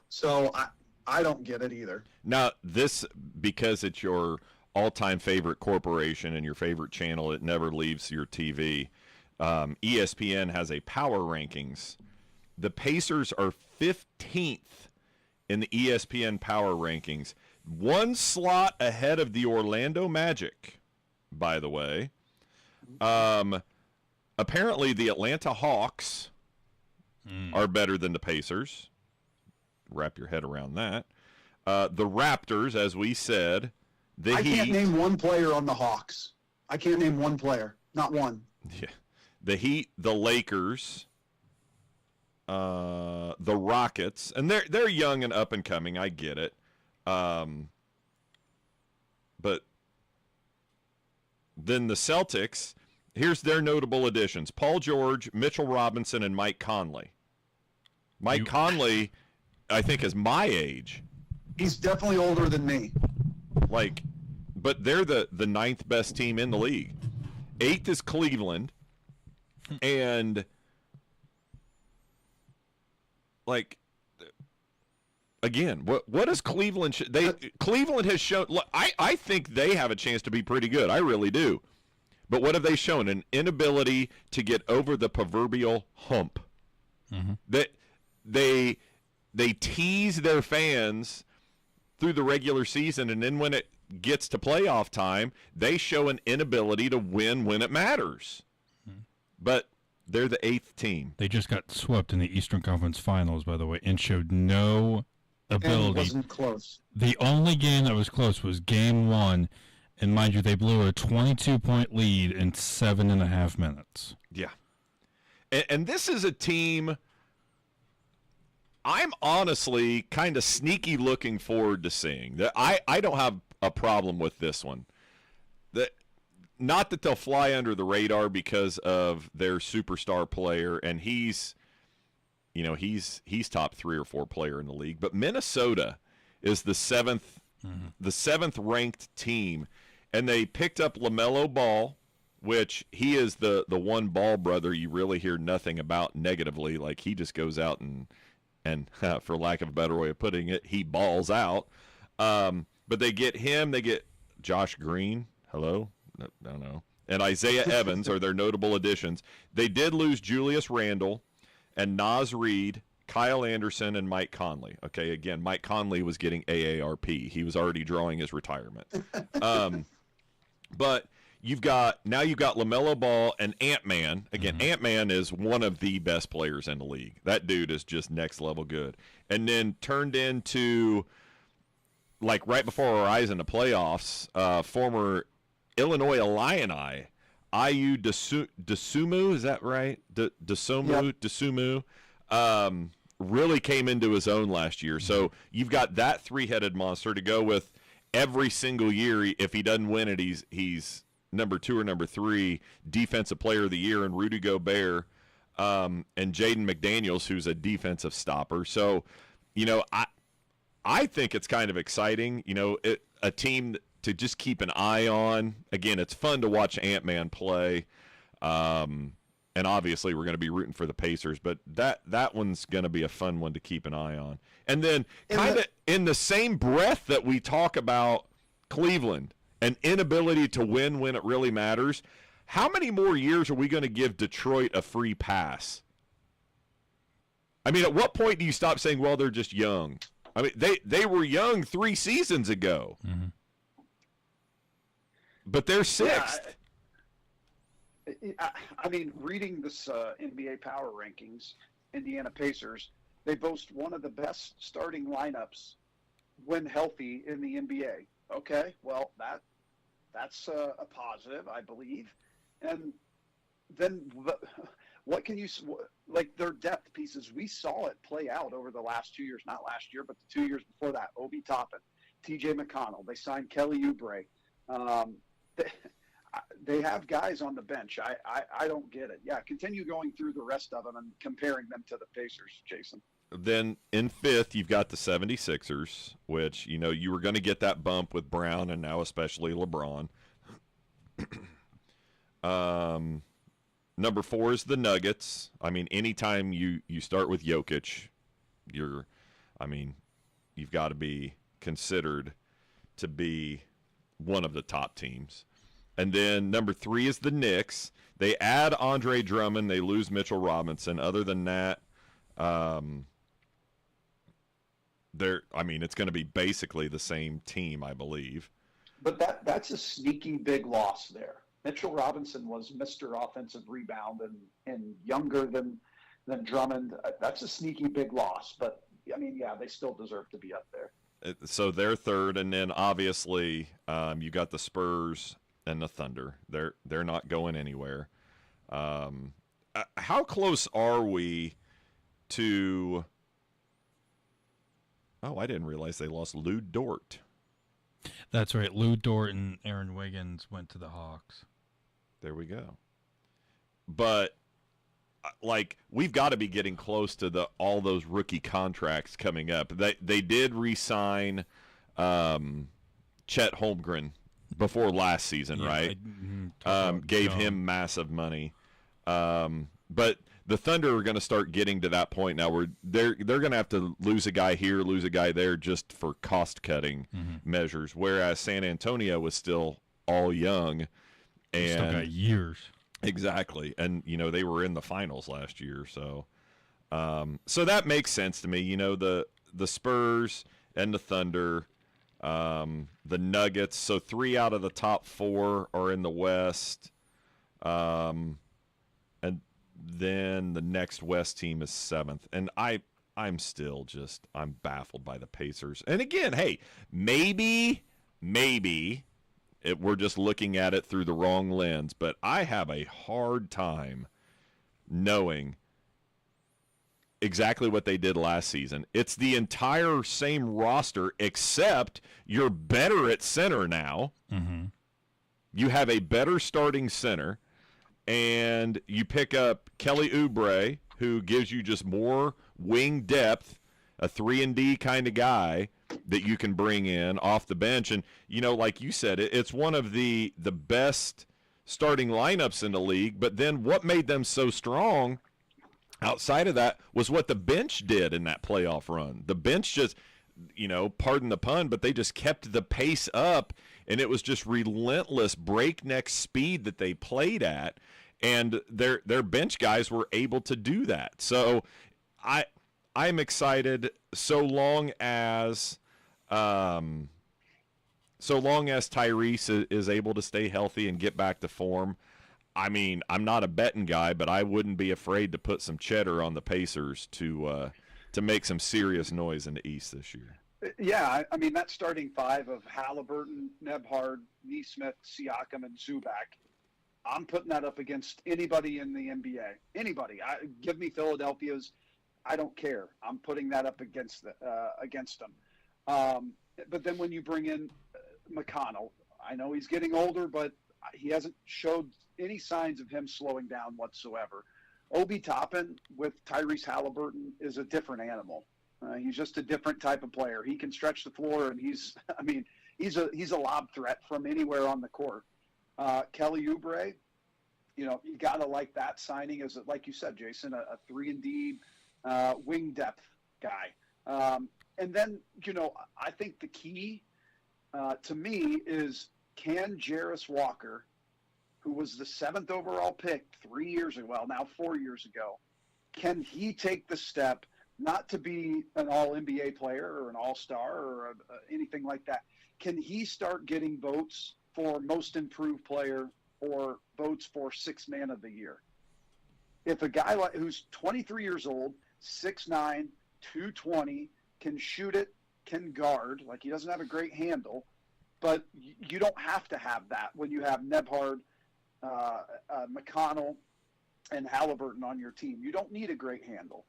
So I don't get it either. Now, this, because it's your all-time favorite corporation and your favorite channel, it never leaves your TV. ESPN has a power rankings. The Pacers are 15th in the ESPN power rankings, 1 slot ahead of the Orlando Magic, by the way. Apparently, the Atlanta Hawks are better than the Pacers. Wrap your head around that. The Raptors, as we said. The I Heat. can't name one player on the Hawks. I can't name one player. Not one. Yeah. The Heat, the Lakers, the Rockets, and they're young and up and coming. I get it. But then the Celtics, here's their notable additions: Paul George, Mitchell Robinson, and Mike Conley. Mike Conley, I think, is my age. He's definitely older than me. But they're the 9th best team in the league. 8th is Cleveland, and again, what does Cleveland? Cleveland has shown. Look, I think they have a chance to be pretty good. I really do. But what have they shown? An inability to get over the proverbial hump. Mm-hmm. That they tease their fans through the regular season, and then when it gets to playoff time, they show an inability to win when it matters. But they're the 8th team. They just got swept in the Eastern Conference Finals, by the way, and showed no ability. And it wasn't close. The only game that was close was Game 1, and mind you, they blew a 22-point lead in 7.5 minutes. Yeah. And this is a team I'm honestly kind of sneaky looking forward to seeing. I don't have a problem with this one. Not that they'll fly under the radar because of their superstar player, and he's top 3 or 4 player in the league. But Minnesota is the 7th ranked team, and they picked up LaMelo Ball, which he is the one Ball brother you really hear nothing about negatively. Like, he just goes out and for lack of a better way of putting it, he balls out. But they get him. They get Josh Green. Hello? No, I don't know. And Isaiah Evans are their notable additions. They did lose Julius Randle and Naz Reid, Kyle Anderson, and Mike Conley. Okay, again, Mike Conley was getting AARP. He was already drawing his retirement. But you've got LaMelo Ball and Ant-Man. Again, Ant-Man is one of the best players in the league. That dude is just next level good. And then turned into, like, right before our eyes in the playoffs, former Illinois Illini, Ayu Dosunmu, is that right? Dosunmu, really came into his own last year. So you've got that 3-headed monster to go with, every single year, if he doesn't win it, he's number 2 or number 3 defensive player of the year, and Rudy Gobert and Jaden McDaniels, who's a defensive stopper. So, I think it's kind of exciting, a team to just keep an eye on. Again, it's fun to watch Ant-Man play. And obviously we're going to be rooting for the Pacers, but that one's going to be a fun one to keep an eye on. And then kind of in the same breath that we talk about Cleveland, an inability to win when it really matters, how many more years are we going to give Detroit a free pass? I mean, at what point do you stop saying, well, they're just young? I mean, they were young 3 seasons ago. Mm-hmm. But they're 6th. I mean, reading this NBA Power Rankings, Indiana Pacers, they boast one of the best starting lineups when healthy in the NBA. Okay, well, that's a positive, I believe. And then what can you – like their depth pieces, we saw it play out over the last 2 years. Not last year, but the 2 years before that. Obi Toppin, T.J. McConnell. They signed Kelly Oubre. They have guys on the bench. I don't get it. Yeah, continue going through the rest of them and comparing them to the Pacers, Jason. Then in 5th, you've got the 76ers, which, you were going to get that bump with Brown and now especially LeBron. Number 4 is the Nuggets. I mean, anytime you start with Jokic, you've got to be considered to be one of the top teams. And then number 3 is the Knicks. They add Andre Drummond. They lose Mitchell Robinson. Other than that, it's going to be basically the same team, I believe. But that's a sneaky big loss there. Mitchell Robinson was Mr. Offensive Rebound and younger than Drummond. That's a sneaky big loss. But, I mean, yeah, they still deserve to be up there. So they're 3rd. And then, obviously, you got the Spurs and the Thunder. They're not going anywhere. How close are we to... Oh, I didn't realize they lost Lou Dort. That's right. Lou Dort and Aaron Wiggins went to the Hawks. There we go. But, we've got to be getting close to all those rookie contracts coming up. They did re-sign Chet Holmgren before last season, right? Gave him massive money. But the Thunder are going to start getting to that point now where they're going to have to lose a guy here, lose a guy there just for cost-cutting measures, whereas San Antonio was still all young. And still got years. Exactly. And, they were in the finals last year. So so that makes sense to me. The Spurs and the Thunder, the Nuggets. So 3 out of the top 4 are in the West. And then the next West team is 7th. And I'm still I'm baffled by the Pacers. And again, hey, maybe we're just looking at it through the wrong lens, but I have a hard time knowing exactly what they did last season. It's the entire same roster, except you're better at center now. Mm-hmm. You have a better starting center, and you pick up Kelly Oubre, who gives you just more wing depth, a 3-and-D kind of guy that you can bring in off the bench. And, like you said, it's one of the best starting lineups in the league. But then what made them so strong outside of that was what the bench did in that playoff run. The bench just, pardon the pun, but they just kept the pace up, and it was just relentless breakneck speed that they played at. And their bench guys were able to do that. So I'm excited so long as Tyrese is able to stay healthy and get back to form. I mean, I'm not a betting guy, but I wouldn't be afraid to put some cheddar on the Pacers to make some serious noise in the East this year. Yeah, I mean, that starting 5 of Halliburton, Nebhard, Nesmith, Siakam, and Zubac, I'm putting that up against anybody in the NBA. Anybody. Give me Philadelphia's. I don't care. I'm putting that up against them. But then when you bring in McConnell. I know he's getting older, but he hasn't showed any signs of him slowing down whatsoever. Obi Toppin with Tyrese Halliburton is a different animal. He's just a different type of player. He can stretch the floor, and he's a lob threat from anywhere on the court. Kelly Oubre, you got to like that signing as, like you said, Jason, a 3-and-D wing depth guy. And then, I think the key to me is, can Jarris Walker, who was the 7th overall pick 3 years ago, well, now 4 years ago, can he take the step not to be an all-NBA player or an all-star or anything like that? Can he start getting votes for most improved player or votes for 6th man of the year? If a guy who's 23 years old, 6'9", 220, can shoot it, can guard, like he doesn't have a great handle, but you don't have to have that when you have Nembhard, McConnell, and Halliburton on your team. You don't need a great handle.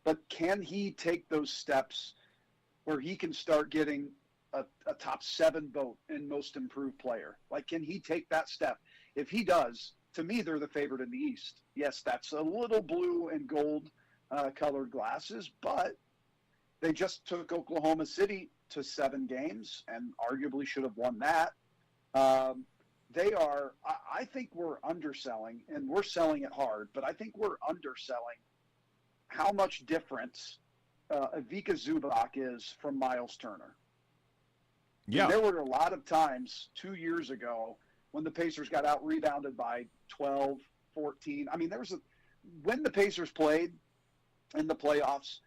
But can he take those steps where he can start getting a top 7 vote in most improved player? Like, can he take that step? If he does, to me, they're the favorite in the East. Yes, that's a little blue and gold colored glasses, but they just took Oklahoma City to 7 games and arguably should have won that. I think we're underselling, and we're selling it hard, but I think we're underselling how much difference Ivica Zubac is from Miles Turner. Yeah. And there were a lot of times 2 years ago when the Pacers got out-rebounded by 12, 14. I mean, when the Pacers played in the playoffs,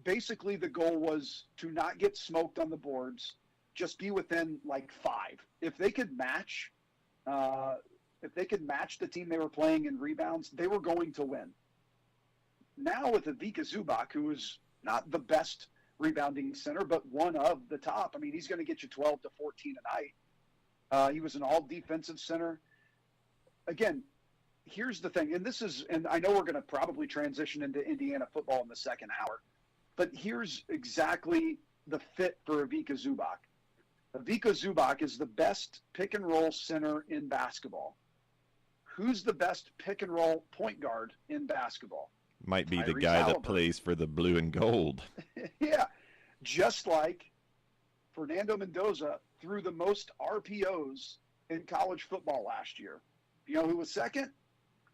basically the goal was to not get smoked on the boards, just be within like 5. If they could match the team they were playing in rebounds, they were going to win. Now with Ivica Zubac, who is not the best rebounding center, but one of the top, I mean, he's going to get you 12 to 14 a night. He was an all-defensive center. Again, here's the thing, and I know we're going to probably transition into Indiana football in the second hour, but here's exactly the fit for Ivica Zubac. Ivica Zubac is the best pick-and-roll center in basketball. Who's the best pick-and-roll point guard in basketball? Might be the Tyrese guy that Halliburton. plays for the blue and gold. Yeah, just like Fernando Mendoza threw the most RPOs in college football last year. You know who was second?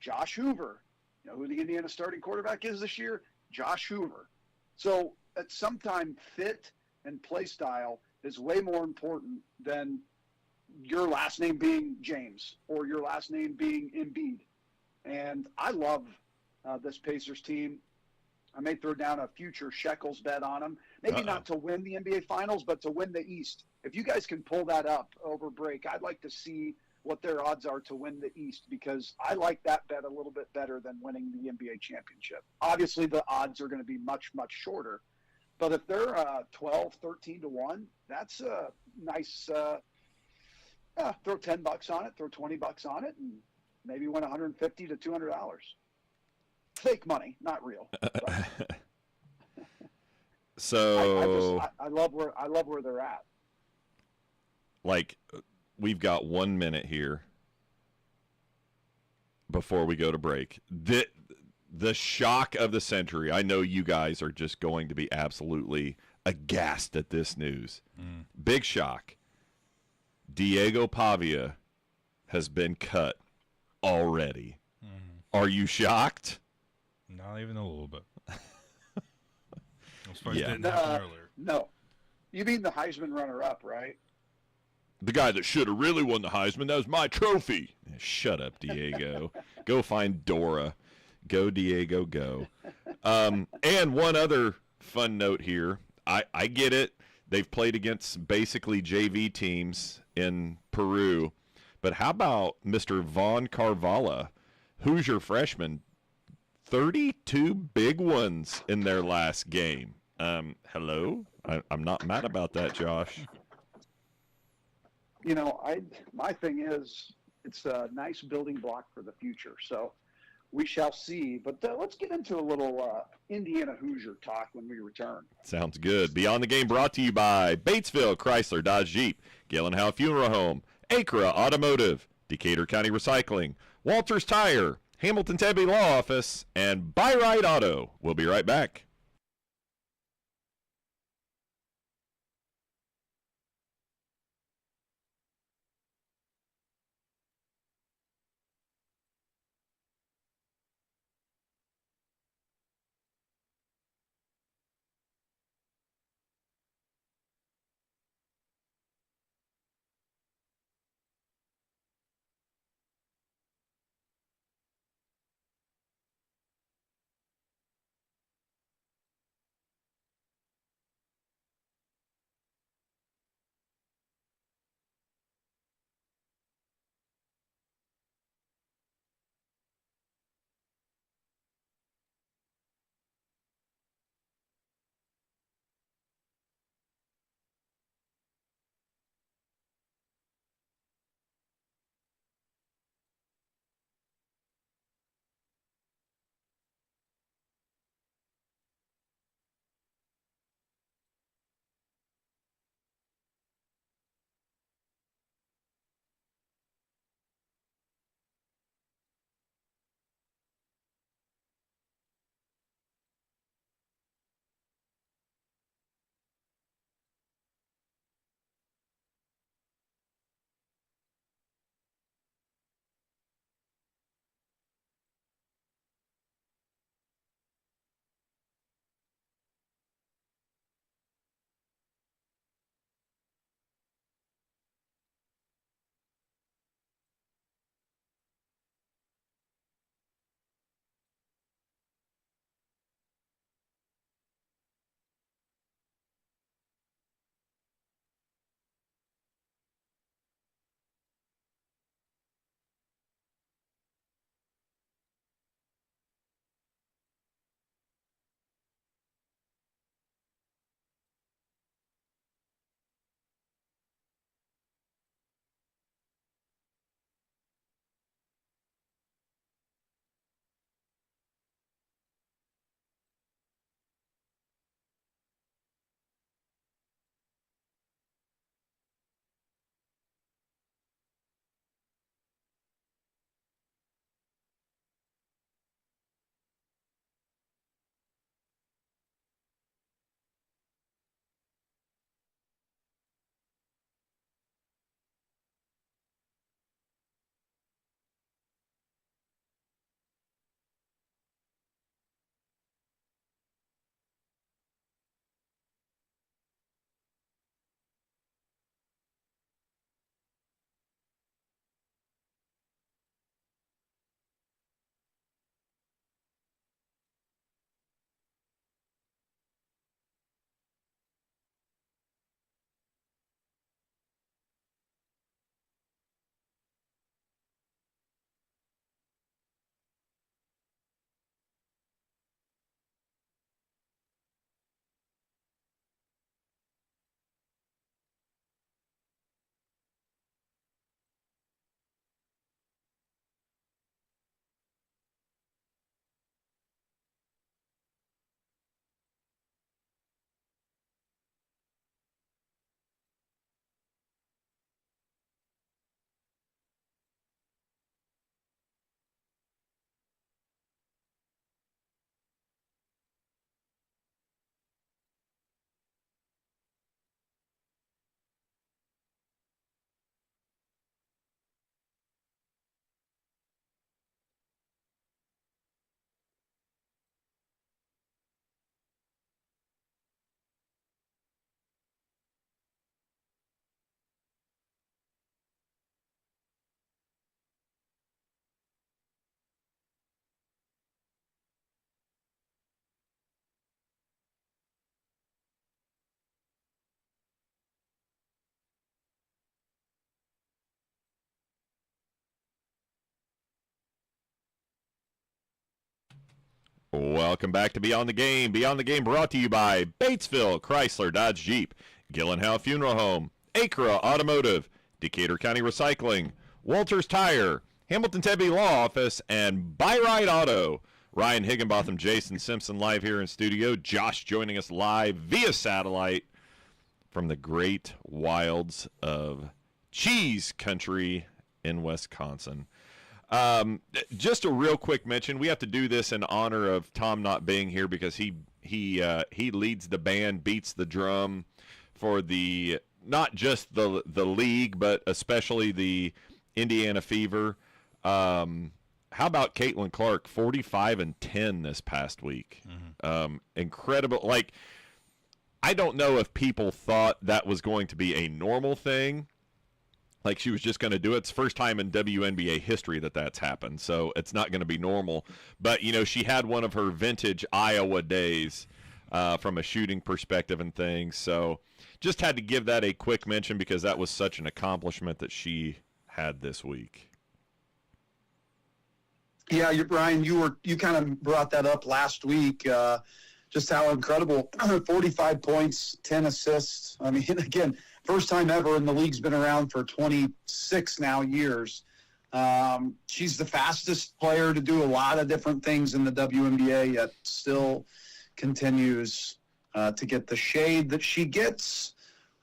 Josh Hoover. You know who the Indiana starting quarterback is this year? Josh Hoover. So at some time, fit and play style is way more important than your last name being James or your last name being Embiid. And I love this Pacers team. I may throw down a future Shekels bet on them. Maybe not to win the NBA Finals, but to win the East. If you guys can pull that up over break, I'd like to see what their odds are to win the East, because I like that bet a little bit better than winning the NBA championship. Obviously, the odds are going to be much, much shorter. But if they're 12, 13 to 1, that's a nice throw $10 on it, throw $20 on it, and maybe win $150 to $200. Fake money, not real. So I love where they're at. Like, we've got 1 minute here before we go to break. The shock of the century. I know you guys are just going to be absolutely aghast at this news. Big shock. Diego Pavia has been cut already. Are you shocked? Not even a little bit. As far as Yeah. didn't happen earlier. No. You mean the Heisman runner-up, right? The guy that should have really won the Heisman, that was my trophy. Shut up, Diego. Go find Dora. Go, Diego, go. And one other fun note here. I get it. They've played against basically JV teams in Peru. But how about Mr. Von Carvalho, Hoosier freshman? 32 big ones in their last game. Hello? I'm not mad about that, Josh. You know, my thing is, it's a nice building block for the future. So we shall see. But let's get into a little Indiana Hoosier talk when we return. Sounds good. Beyond the Game brought to you by Batesville Chrysler Dodge Jeep, Gillenhow Funeral Home, Acra Automotive, Decatur County Recycling, Walters Tire, Hamilton Tebby Law Office, and Buy-Rite Auto. We'll be right back. Welcome back to Beyond the Game. Beyond the Game brought to you by Batesville Chrysler Dodge Jeep, Gillenhow Funeral Home, Acra Automotive, Decatur County Recycling, Walters Tire, Hamilton Tebby Law Office, and Buy Right Auto. Ryan Higginbotham, Jason Simpson live here in studio. Josh joining us live via satellite from the great wilds of Cheese Country in Wisconsin. Just a real quick mention. We have to do this in honor of Tom not being here because he leads the band, beats the drum for the not just the league, but especially the Indiana Fever. How about Caitlin Clark, 45-10 this past week? Mm-hmm. Incredible. Like, I don't know if people thought that was going to be a normal thing. Like she was just going to do it. It's the first time in WNBA history that that's happened, so it's not going to be normal. But, you know, she had one of her vintage Iowa days from a shooting perspective and things. So just had to give that a quick mention because that was such an accomplishment that she had this week. Yeah, Ryan, you kind of brought that up last week, just how incredible, 45 points, 10 assists. I mean, again, first time ever, and the league's been around for 26 now years. She's the fastest player to do a lot of different things in the WNBA, yet still continues to get the shade that she gets.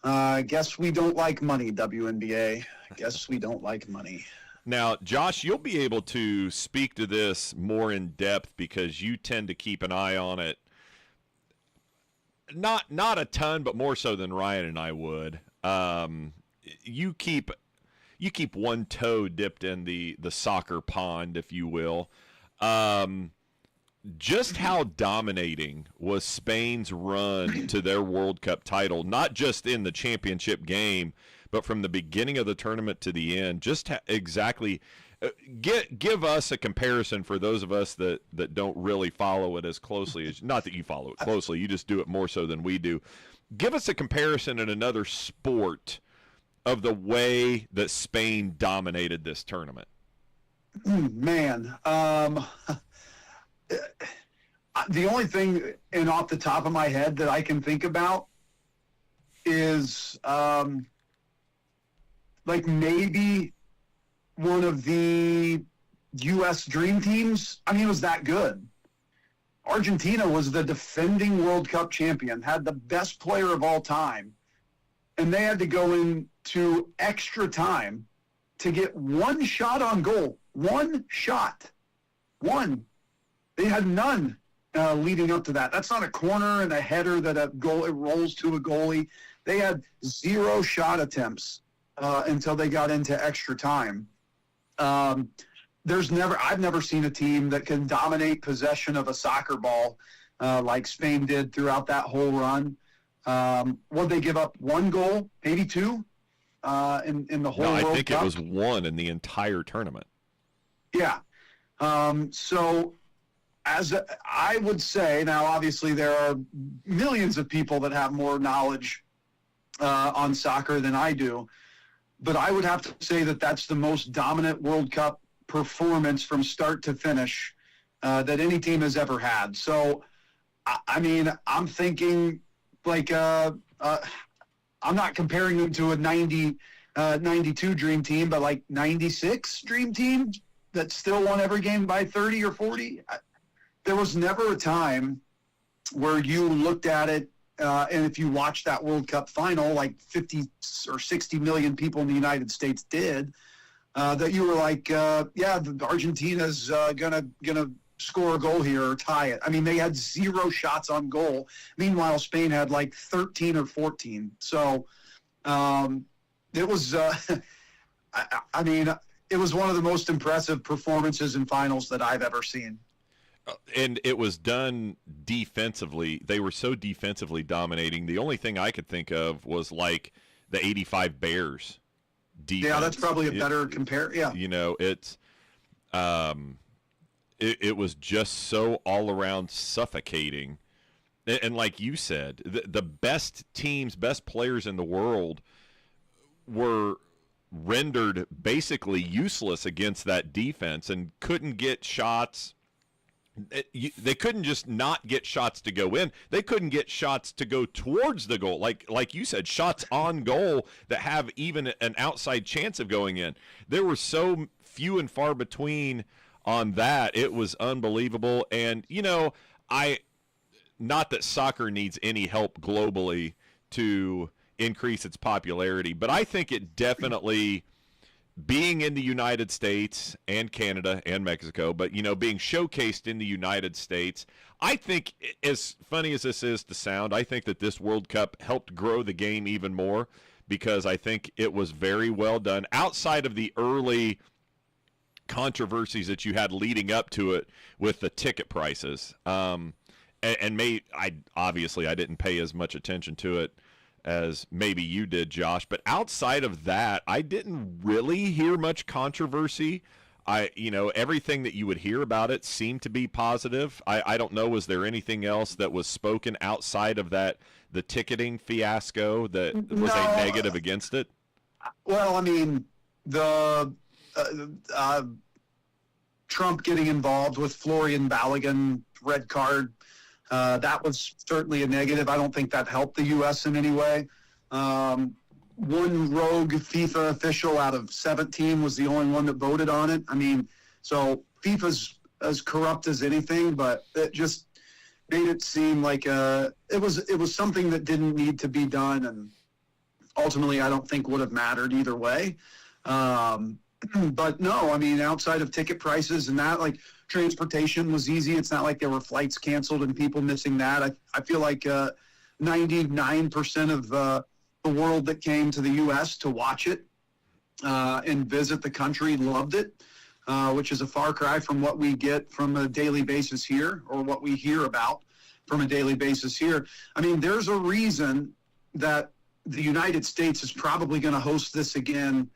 Guess we don't like money, WNBA. Guess we don't like money. Now, Josh, you'll be able to speak to this more in depth because you tend to keep an eye on it. Not a ton, but more so than Ryan and I would. You keep one toe dipped in the soccer pond, if you will. Just how dominating was Spain's run to their World Cup title, not just in the championship game, but from the beginning of the tournament to the end? Just exactly give us a comparison for those of us that don't really follow it as closely as, not that you follow it closely, you just do it more so than we do. Give us a comparison in another sport of the way that Spain dominated this tournament. Man, the only thing off the top of my head that I can think about is like maybe one of the U.S. Dream Teams. I mean, it was that good. Argentina was the defending World Cup champion, had the best player of all time, and they had to go into extra time to get one shot on goal. One shot. One. They had none leading up to that. That's not a corner and a header that it rolls to a goalie. They had 0 shot attempts until they got into extra time. I've never seen a team that can dominate possession of a soccer ball like Spain did throughout that whole run. Would they give up 1 goal, maybe 2 in the whole World Cup? I think it was 1 in the entire tournament. Yeah. So as I would say, now obviously there are millions of people that have more knowledge on soccer than I do, but I would have to say that that's the most dominant World Cup performance from start to finish that any team has ever had. So, I mean, I'm thinking like I'm not comparing them to a 92 Dream Team, but like 96 Dream Team that still won every game by 30 or 40. There was never a time where you looked at it, and if you watched that World Cup final, like 50 or 60 million people in the United States did, that you were like, Argentina's gonna score a goal here or tie it. I mean, they had 0 shots on goal. Meanwhile, Spain had like 13 or 14. So it was, I mean, it was one of the most impressive performances in finals that I've ever seen. And it was done defensively. They were so defensively dominating. The only thing I could think of was like the 85 Bears defense. Yeah, that's probably a better compare. Yeah. You know, it was just so all around suffocating. And like you said, the best teams, best players in the world were rendered basically useless against that defense and couldn't get shots they couldn't just not get shots to go in. They couldn't get shots to go towards the goal. Like you said, shots on goal that have even an outside chance of going in. There were so few and far between on that. It was unbelievable. And, not that soccer needs any help globally to increase its popularity, but I think it definitely, being in the United States and Canada and Mexico, but, being showcased in the United States, I think, as funny as this is to sound, I think that this World Cup helped grow the game even more, because I think it was very well done outside of the early controversies that you had leading up to it with the ticket prices. Obviously I didn't pay as much attention to it as maybe you did, Josh, but outside of that, I didn't really hear much controversy. Everything that you would hear about it seemed to be positive. I don't know, was there anything else that was spoken outside of that, the ticketing fiasco, that was a negative against it? Well, I mean, the Trump getting involved with Florian Balogun red card, that was certainly a negative. I don't think that helped the U.S. in any way. One rogue FIFA official out of 17 was the only one that voted on it. I mean, so FIFA's as corrupt as anything, but it just made it seem like it was something that didn't need to be done, and ultimately I don't think would have mattered either way. But no, I mean, outside of ticket prices and that, like, transportation was easy. It's not like there were flights canceled and people missing that. I feel like 99% of the world that came to the U.S. to watch it and visit the country loved it, which is a far cry from what we get from a daily basis here, or what we hear about from a daily basis here. I mean, there's a reason that the United States is probably going to host this again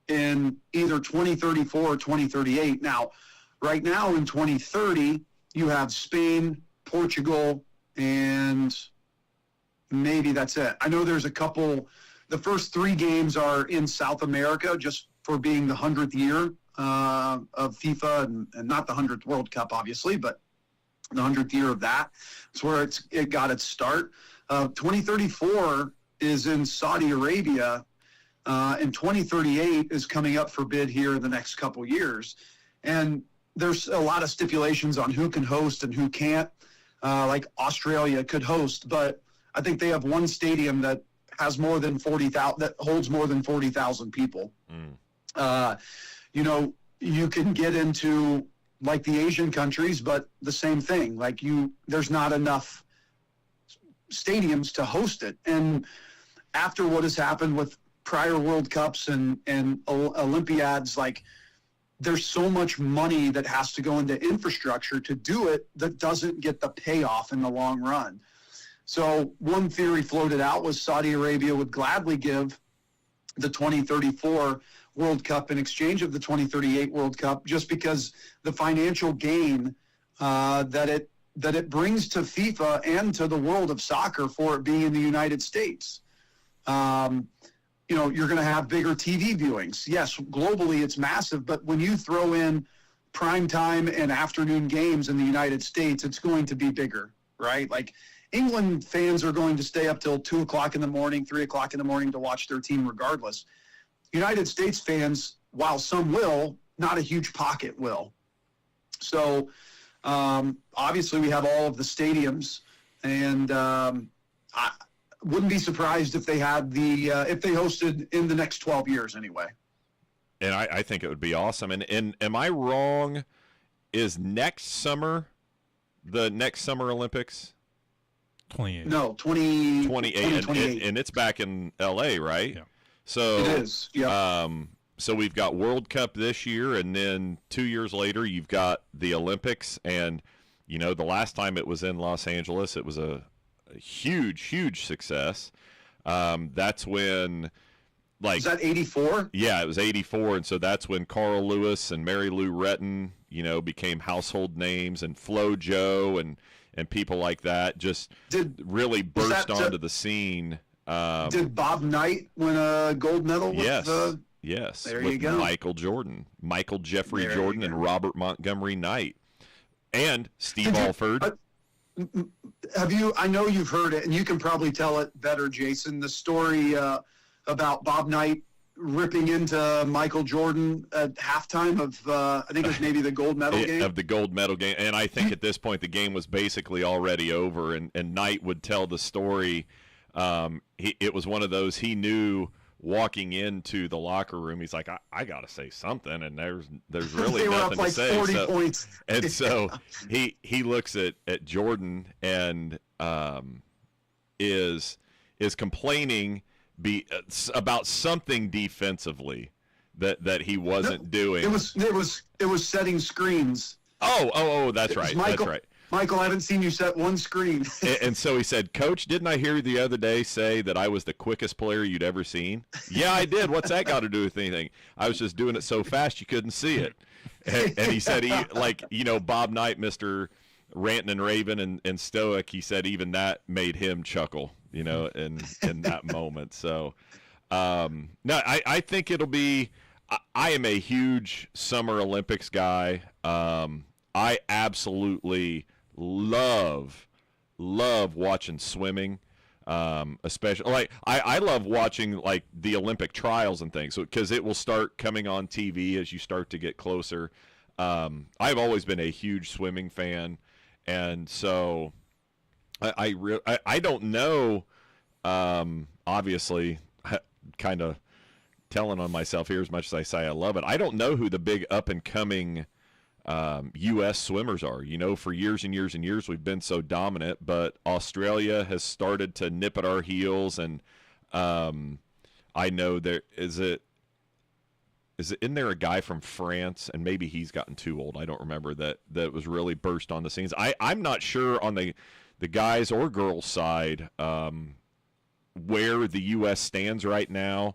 in either 2034 or 2038. Now, right now in 2030, you have Spain, Portugal, and maybe that's it. I know there's a couple. The first 3 games are in South America, just for being the 100th year of FIFA, and not the 100th World Cup, obviously, but the 100th year of that. It's where it got its start. 2034 is in Saudi Arabia, and 2038 is coming up for bid here in the next couple years. And there's a lot of stipulations on who can host and who can't. Like Australia could host, but I think they have one stadium that has more than 40,000, that holds more than 40,000 people. You can get into like the Asian countries, but the same thing. Like there's not enough stadiums to host it. And after what has happened with prior World Cups and Olympiads, like, there's so much money that has to go into infrastructure to do it that doesn't get the payoff in the long run. So one theory floated out was Saudi Arabia would gladly give the 2034 World Cup in exchange of the 2038 World Cup, just because the financial gain that it brings to FIFA and to the world of soccer for it being in the United States. You're going to have bigger TV viewings. Yes, globally it's massive, but when you throw in primetime and afternoon games in the United States, it's going to be bigger, right? Like, England fans are going to stay up till 2 o'clock in the morning, 3 o'clock in the morning to watch their team regardless. United States fans, while some will, not a huge pocket will. So obviously we have all of the stadiums, and I wouldn't be surprised if they had if they hosted in the next 12 years anyway. And I think it would be awesome. And am I wrong? Is next summer the next Summer Olympics? 28. No, 28. And it's back in L.A., right? Yeah. So it is. Yeah. So we've got World Cup this year, and then 2 years later you've got the Olympics. And the last time it was in Los Angeles, it was a huge success. That's when, like, was that 84? Yeah, it was 84, and so that's when Carl Lewis and Mary Lou Retton, became household names, and Flo Jo and people like that just really burst onto the scene. Did Bob Knight win a gold medal? Yes. There with you go. Michael Jeffrey Jordan, and Robert Montgomery Knight. And Steve Did you- Alford. Have you? I know you've heard it, and you can probably tell it better, Jason. The story about Bob Knight ripping into Michael Jordan at halftime of I think it was maybe the gold medal game. Of the gold medal game. And I think at this point the game was basically already over, and Knight would tell the story. It was one of those, he knew walking into the locker room, he's like, I got to say something, and there's really They were nothing up like to say. 40 points. And so he looks at Jordan and is complaining about something defensively that he wasn't doing. It was setting screens. Oh, that's right. Michael, That's right. Michael, I haven't seen you set one screen. And so he said, Coach, didn't I hear you the other day say that I was the quickest player you'd ever seen? Yeah, I did. What's that got to do with anything? I was just doing it so fast you couldn't see it. And he said, Bob Knight, Mr. Rantin' and Raven and Stoic, he said even that made him chuckle, in that moment. So, no, I think it'll be – I am a huge Summer Olympics guy. I absolutely – love watching swimming, especially like I love watching like the Olympic trials and things, because it will start coming on TV as you start to get closer. I've always been a huge swimming fan, and so I don't know, obviously kind of telling on myself here as much as I say I love it. I don't know who the big up and coming U.S. swimmers are. For years and years and years we've been so dominant, but Australia has started to nip at our heels, and I know there isn't there a guy from France, and maybe he's gotten too old, I don't remember, that was really burst on the scenes. I'm not sure on the guys or girls side where the U.S. stands right now.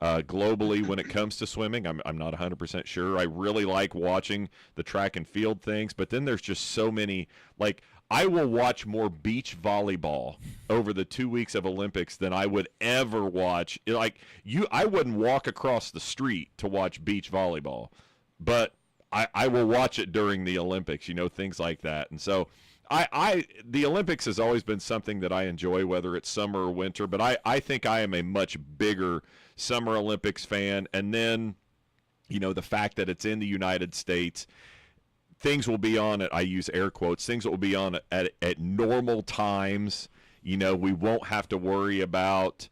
Globally when it comes to swimming, I'm not 100% sure. I really like watching the track and field things, but then there's just so many, like I will watch more beach volleyball over the 2 weeks of Olympics than I would ever watch. I wouldn't walk across the street to watch beach volleyball, but I will watch it during the Olympics, things like that. And so the Olympics has always been something that I enjoy, whether it's summer or winter, but I think I am a much bigger Summer Olympics fan. And then, the fact that it's in the United States, things will be on it. I use air quotes. Things will be on at normal times. We won't have to worry about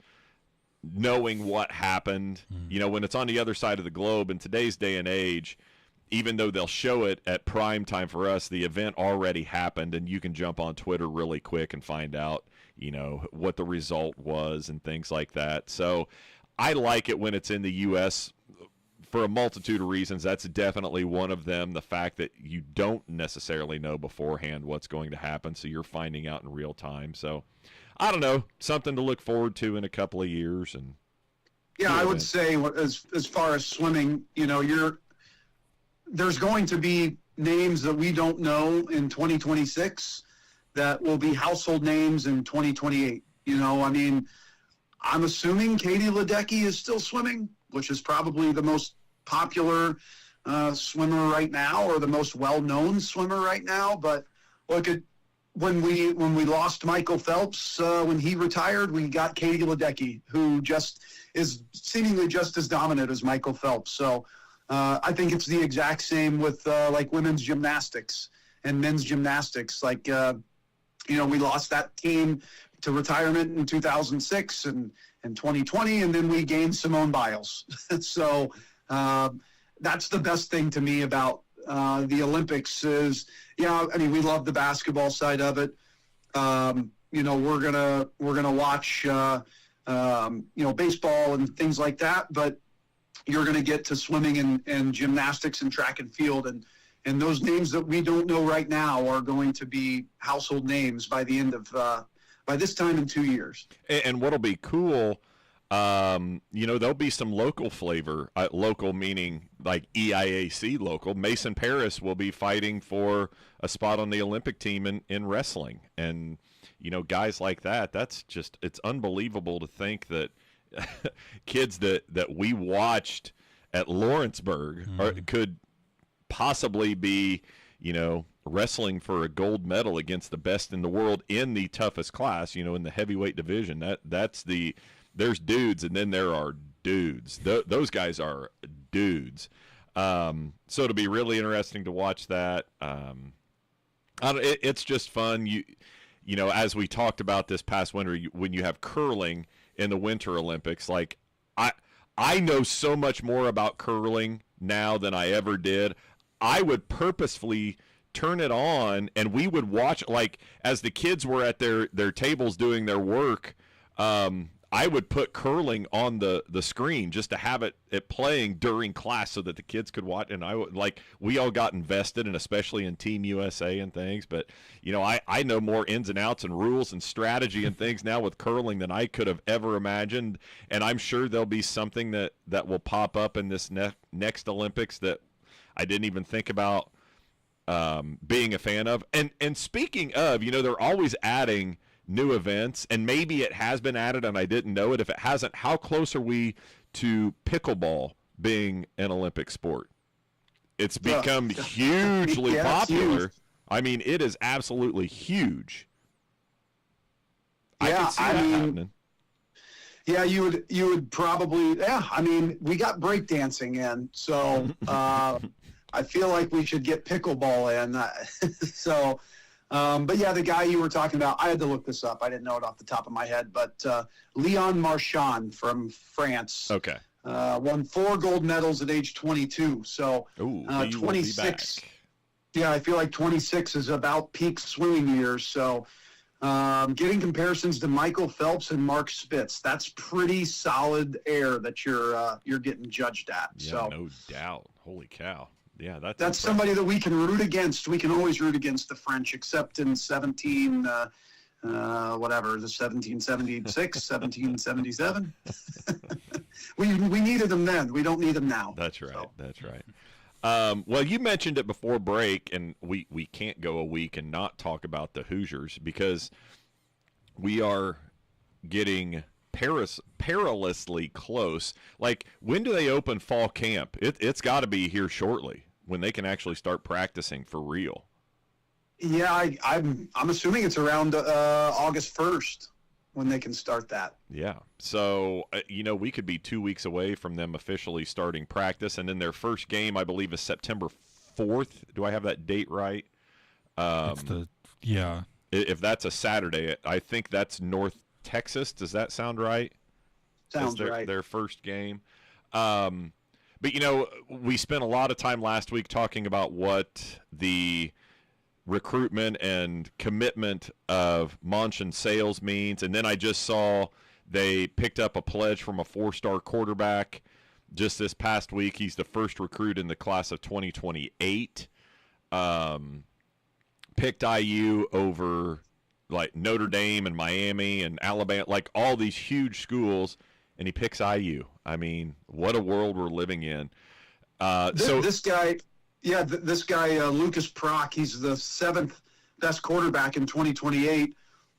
knowing what happened. When it's on the other side of the globe in today's day and age, even though they'll show it at prime time for us, the event already happened, and you can jump on Twitter really quick and find out, what the result was and things like that. So I like it when it's in the U.S. for a multitude of reasons. That's definitely one of them. The fact that you don't necessarily know beforehand what's going to happen, so you're finding out in real time. So I don't know, something to look forward to in a couple of years. And yeah, I would say as far as swimming, there's going to be names that we don't know in 2026 that will be household names in 2028. I'm assuming Katie Ledecky is still swimming, which is probably the most popular swimmer right now, or the most well-known swimmer right now. But look at when we lost Michael Phelps, when he retired, we got Katie Ledecky, who just is seemingly just as dominant as Michael Phelps. So I think it's the exact same with like women's gymnastics and men's gymnastics. Like, we lost that team to retirement in 2006 and 2020, and then we gained Simone Biles. So that's the best thing to me about the Olympics is, we love the basketball side of it. We're gonna watch baseball and things like that, but you're going to get to swimming and gymnastics and track and field, and those names that we don't know right now are going to be household names by the end of by this time in 2 years. And what'll be cool, there'll be some local flavor. Local meaning like EIAC local. Mason Paris will be fighting for a spot on the Olympic team in wrestling, and guys like that. That's just, it's unbelievable to think that kids that we watched at Lawrenceburg could possibly be, wrestling for a gold medal against the best in the world in the toughest class, in the heavyweight division. There's dudes, and then there are dudes. Those guys are dudes. So it'll be really interesting to watch that. It's just fun. As we talked about this past winter, when you have curling in the Winter Olympics, like I know so much more about curling now than I ever did. I would purposefully turn it on, and we would watch, like, as the kids were at their tables doing their work, I would put curling on the screen just to have it playing during class so that the kids could watch. And we all got invested, and especially in Team USA and things. But, I know more ins and outs and rules and strategy and things now with curling than I could have ever imagined. And I'm sure there'll be something that will pop up in this next Olympics that I didn't even think about being a fan of. And speaking of, they're always adding new events, and maybe it has been added and I didn't know it. If it hasn't, how close are we to pickleball being an Olympic sport? It's become hugely popular. Huge. I mean, it is absolutely huge. I Yeah, can see that happening. Yeah, you would probably. Yeah, I mean, we got breakdancing in, so I feel like we should get pickleball in. So. But yeah, the guy you were talking about, I had to look this up. I didn't know it off the top of my head, but Leon Marchand from France. Okay. Won 4 gold medals at age 22. So Ooh, 26. Yeah, I feel like 26 is about peak swimming years. So getting comparisons to Michael Phelps and Mark Spitz, that's pretty solid air that you're getting judged at. Yeah, so no doubt. Holy cow. Yeah, that's impressive. Somebody that we can root against. We can always root against the French, except in 1776, 1777. We needed them then. We don't need them now. That's right. So. That's right. Well, you mentioned it before break, and we can't go a week and not talk about the Hoosiers because we are getting perilously close. Like, when do they open fall camp? It's got to be here shortly when they can actually start practicing for real. Yeah, I'm assuming it's around August 1st when they can start that. Yeah. So, we could be 2 weeks away from them officially starting practice, and then their first game, I believe, is September 4th. Do I have that date right? Yeah. If that's a Saturday, I think that's North Texas. Does that sound right? Sounds right. Their first game. But, we spent a lot of time last week talking about what the recruitment and commitment of Monchen Sales means. And then I just saw they picked up a pledge from a 4-star quarterback just this past week. He's the first recruit in the class of 2028. Picked IU over like Notre Dame and Miami and Alabama, like all these huge schools, and he picks IU. I mean, what a world we're living in. This guy, Lucas Prock, he's the 7th best quarterback in 2028,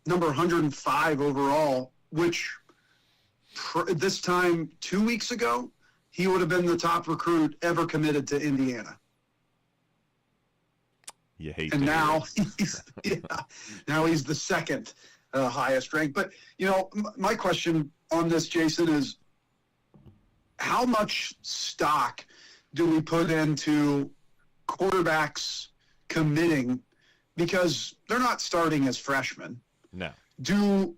number 105 overall, which this time 2 weeks ago, he would have been the top recruit ever committed to Indiana. You hate and to now hear now he's the 2nd highest ranked. But, my question on this, Jason, is how much stock do we put into quarterbacks committing because they're not starting as freshmen? No.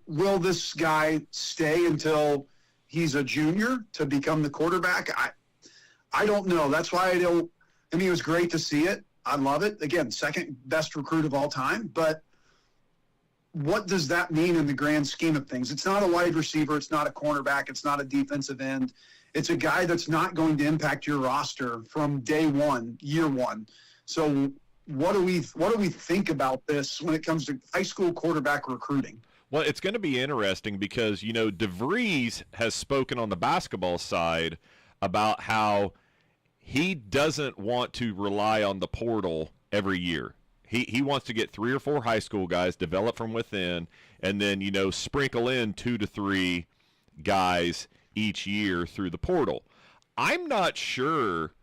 Will this guy stay until he's a junior to become the quarterback? I don't know. That's why it was great to see it. I love it. Again, 2nd best recruit of all time. But what does that mean in the grand scheme of things? It's not a wide receiver. It's not a cornerback. It's not a defensive end. It's a guy that's not going to impact your roster from day one, year one. So what do we think about this when it comes to high school quarterback recruiting? Well, it's going to be interesting because, DeVries has spoken on the basketball side about how he doesn't want to rely on the portal every year. He wants to get 3 or 4 high school guys, develop from within, and then, sprinkle in 2 to 3 guys each year through the portal. I'm not sure.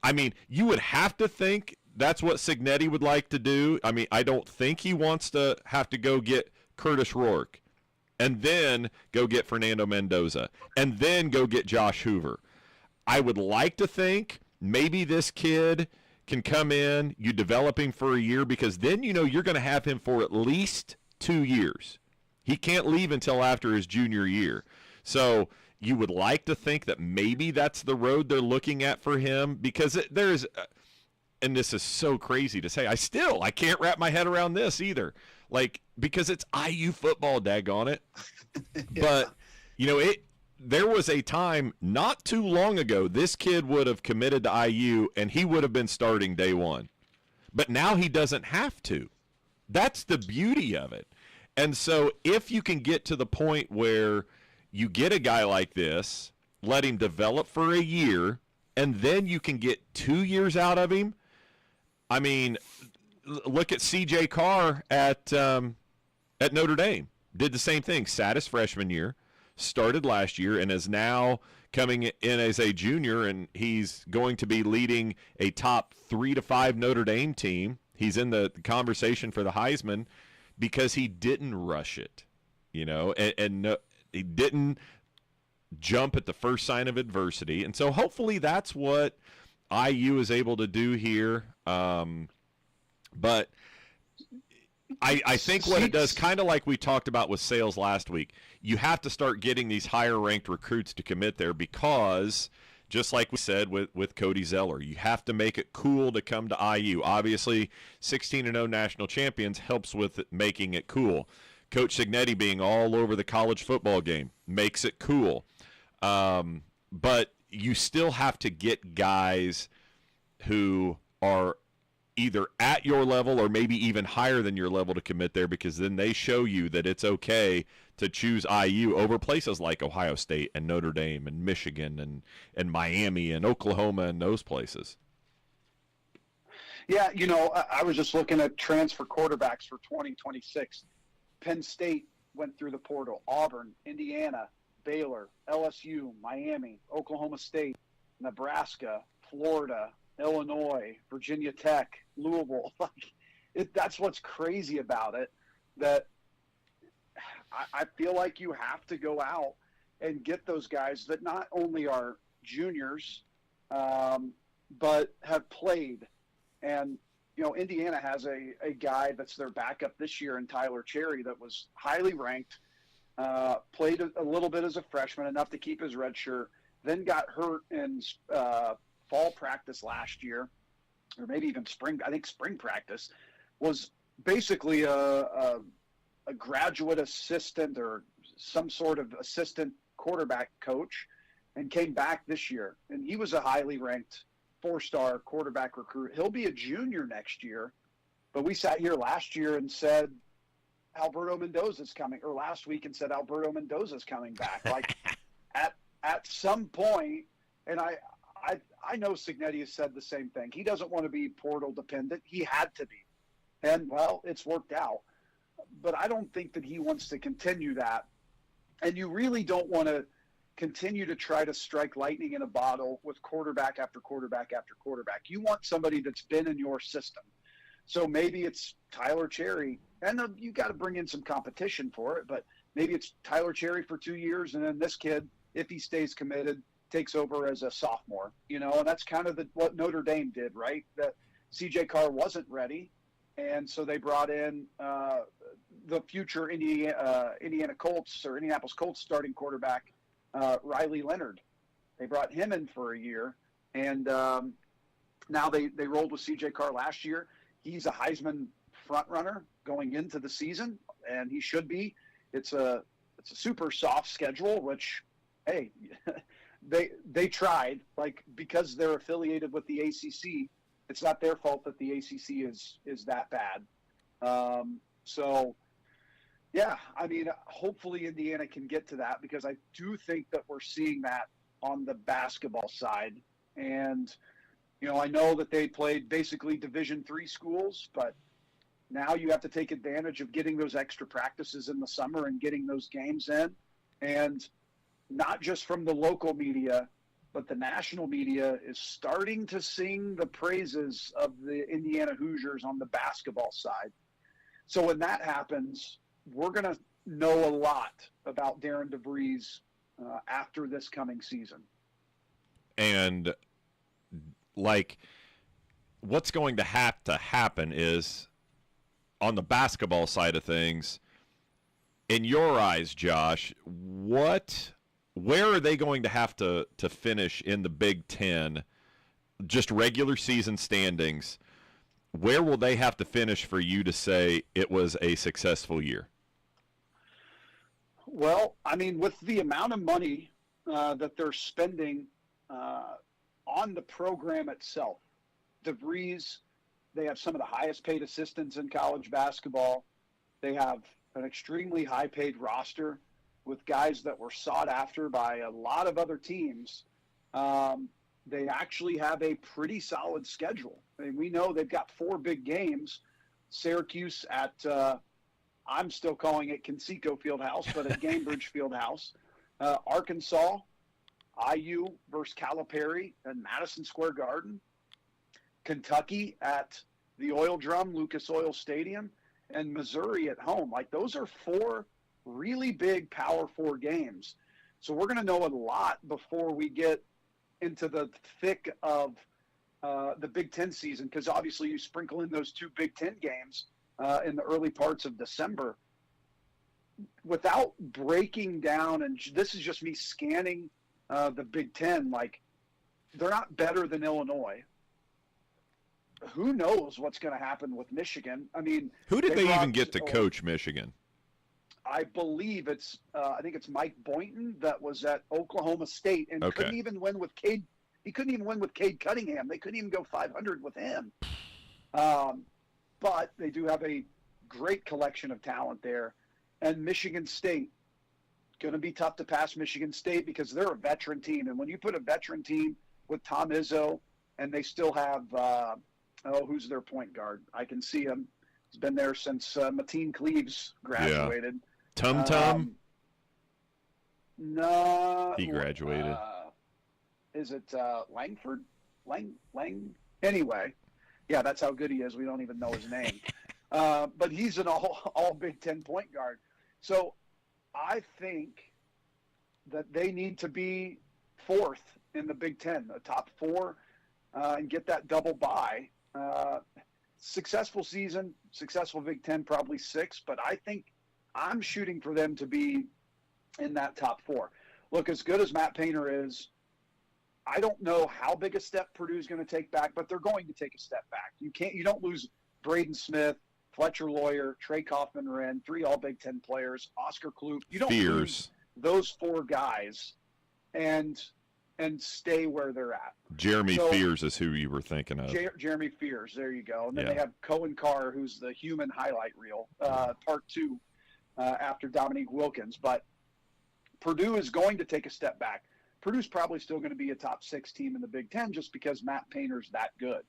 I mean, you would have to think that's what Signetti would like to do. I mean, I don't think he wants to have to go get Curtis Rourke and then go get Fernando Mendoza and then go get Josh Hoover. I would like to think maybe this kid can come in, you develop him for a year, because then you know you're going to have him for at least 2 years. He can't leave until after his junior year. So you would like to think that maybe that's the road they're looking at for him, because there's and this is so crazy to say. I can't wrap my head around this either. Like, because it's IU football, daggone it. Yeah. But, you know, there was a time not too long ago this kid would have committed to IU and he would have been starting day one. But now he doesn't have to. That's the beauty of it. And so if you can get to the point where you get a guy like this, let him develop for a year, and then you can get 2 years out of him. I mean, look at CJ Carr at Notre Dame. Did the same thing. Sat his freshman year, started last year, and is now coming in as a junior, and he's going to be leading a top 3 to 5 Notre Dame team. He's in the conversation for the Heisman because he didn't rush it, you know, and no, he didn't jump at the first sign of adversity. And so hopefully that's what IU is able to do here. But I think what it does, kind of like we talked about with Sales last week, you have to start getting these higher-ranked recruits to commit there, because just like we said with Cody Zeller, you have to make it cool to come to IU. Obviously, 16-0 national champions helps with making it cool. Coach Signetti being all over the college football game makes it cool. But you still have to get guys who are either at your level or maybe even higher than your level to commit there, because then they show you that it's okay to choose IU over places like Ohio State and Notre Dame and Michigan and Miami and Oklahoma and those places. Yeah, you know, I was just looking at transfer quarterbacks for 2026. Penn State went through the portal. Auburn, Indiana, Baylor, LSU, Miami, Oklahoma State, Nebraska, Florida, Illinois, Virginia Tech, Louisville. That's what's crazy about it, that I feel like you have to go out and get those guys that not only are juniors, but have played. And, you know, Indiana has a guy that's their backup this year in Tyler Cherry that was highly ranked, played a little bit as a freshman, enough to keep his red shirt, then got hurt in fall practice last year, or maybe even spring practice, was basically a graduate assistant or some sort of assistant quarterback coach, and came back this year. And he was a highly ranked 4-star quarterback recruit. He'll be a junior next year, but we sat here last year and said Alberto Mendoza's coming, or last week and said Alberto Mendoza's coming back. Like at some point, and I know Signetti has said the same thing. He doesn't want to be portal dependent. He had to be. And, well, it's worked out. But I don't think that he wants to continue that. And you really don't want to continue to try to strike lightning in a bottle with quarterback after quarterback after quarterback. You want somebody that's been in your system. So maybe it's Tyler Cherry. And you got to bring in some competition for it. But maybe it's Tyler Cherry for 2 years, and then this kid, if he stays committed, takes over as a sophomore, you know, and that's kind of what Notre Dame did, right? That CJ Carr wasn't ready, and so they brought in the future Indiana Colts or Indianapolis Colts starting quarterback, Riley Leonard. They brought him in for a year, and now they rolled with CJ Carr last year. He's a Heisman front runner going into the season, and he should be. It's a super soft schedule, which, hey. They tried, like, because they're affiliated with the ACC. It's not their fault that the ACC is that bad. So, yeah, I mean, hopefully Indiana can get to that, because I do think that we're seeing that on the basketball side. And, you know, I know that they played basically Division III schools, but now you have to take advantage of getting those extra practices in the summer and getting those games in. And not just from the local media, but the national media is starting to sing the praises of the Indiana Hoosiers on the basketball side. So when that happens, we're going to know a lot about Darren DeVries after this coming season. And like, what's going to have to happen is, on the basketball side of things, in your eyes, Josh, where are they going to have to finish in the Big Ten, just regular season standings? Where will they have to finish for you to say it was a successful year? Well, I mean, with the amount of money that they're spending on the program itself, DeVries, they have some of the highest paid assistants in college basketball. They have an extremely high paid roster with guys that were sought after by a lot of other teams. They actually have a pretty solid schedule. I mean, we know they've got 4 big games. Syracuse at, I'm still calling it Conseco Fieldhouse, but at Gainbridge Fieldhouse. Arkansas, IU versus Calipari and Madison Square Garden. Kentucky at the Oil Drum, Lucas Oil Stadium, and Missouri at home. Like, those are 4 really big Power 4 games. So we're going to know a lot before we get into the thick of the Big Ten season, because obviously you sprinkle in those 2 Big Ten games in the early parts of December. Without breaking down, and this is just me scanning the Big Ten, like, they're not better than Illinois. Who knows what's going to happen with Michigan? I mean, who did they even get to coach Michigan? I believe it's I think it's Mike Boynton that was at Oklahoma State and couldn't even win with Cade. He couldn't even win with Cade Cunningham. They couldn't even go 500 with him. But they do have a great collection of talent there. And Michigan State, going to be tough to pass Michigan State because they're a veteran team. And when you put a veteran team with Tom Izzo, and they still have who's their point guard? I can see him. He's been there since Mateen Cleaves graduated. Yeah. Tum Tum? No. He graduated. Is it Langford? Anyway, yeah, that's how good he is. We don't even know his name. But he's an all Big Ten point guard. So I think that they need to be 4th in the Big Ten, a top 4, and get that double bye. Successful season, successful Big Ten, probably 6, but I think I'm shooting for them to be in that top 4. Look, as good as Matt Painter is, I don't know how big a step Purdue's going to take back, but they're going to take a step back. You don't lose Braden Smith, Fletcher Lawyer, Trey Kaufman-Renn, 3 all Big Ten players, Oscar Kloop. You don't lose those 4 guys and stay where they're at. Jeremy Fears is who you were thinking of. Jeremy Fears, there you go. And then they have Cohen Carr, who's the human highlight reel, part 2 after Dominique Wilkins. But Purdue is going to take a step back. Purdue's probably still going to be a top 6 team in the Big Ten just because Matt Painter's that good.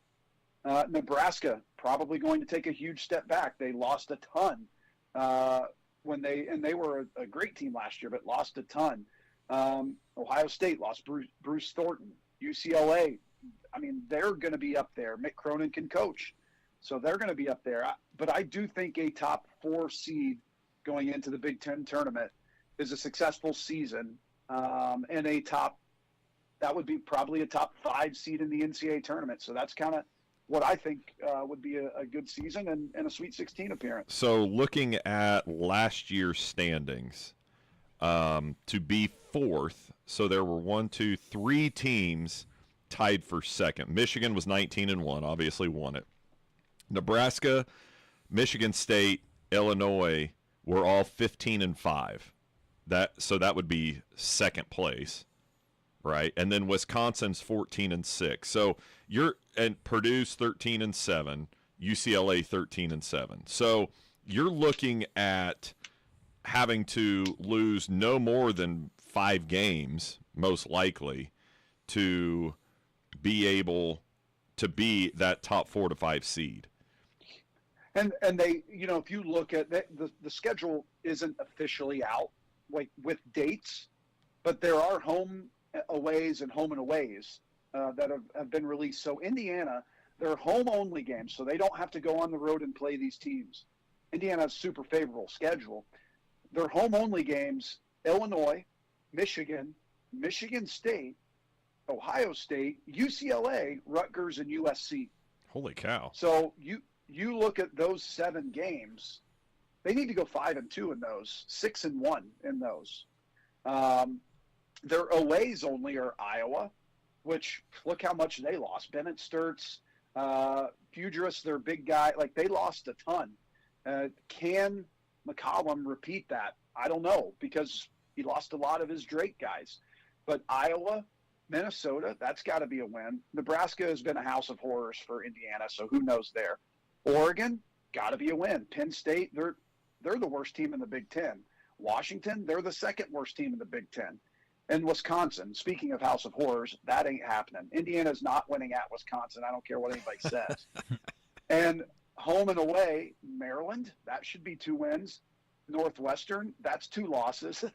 Nebraska probably going to take a huge step back. They lost a ton they were a great team last year, but lost a ton. Ohio State lost Bruce Thornton. UCLA, I mean, they're going to be up there. Mick Cronin can coach, so they're going to be up there. But I do think a top 4 seed going into the Big Ten tournament is a successful season, and that would be probably a top 5 seed in the NCAA tournament. So that's kind of what I think would be a good season and a Sweet 16 appearance. So looking at last year's standings, to be 4th, so there were 3 teams tied for 2nd. Michigan was 19-1, obviously won it. Nebraska, Michigan State, Illinois were all 15-5. So that would be 2nd place, right? And then Wisconsin's 14-6. So and Purdue's 13-7, UCLA 13-7. So you're looking at having to lose no more than 5 games, most likely, to be able to be that top 4 to 5 seed. And they, if you look at the schedule isn't officially out, like with dates, but there are home aways and home and aways that have been released. So Indiana, they're home-only games, so they don't have to go on the road and play these teams. Indiana has a super favorable schedule. Their home-only games, Illinois, Michigan, Michigan State, Ohio State, UCLA, Rutgers, and USC. Holy cow. So you look at those 7 games, they need to go 5-2 in those, 6-1 in those. Their aways only are Iowa, which look how much they lost. Bennett Sturts, Fugris, their big guy, like they lost a ton. Can McCollum repeat that? I don't know, because he lost a lot of his Drake guys. But Iowa, Minnesota, that's got to be a win. Nebraska has been a house of horrors for Indiana, so who knows there. Oregon, got to be a win. Penn State, they're the worst team in the Big Ten. Washington, they're the second worst team in the Big Ten. And Wisconsin, speaking of house of horrors, that ain't happening. Indiana's not winning at Wisconsin. I don't care what anybody says. And home and away, Maryland, that should be 2 wins. Northwestern, that's 2 losses.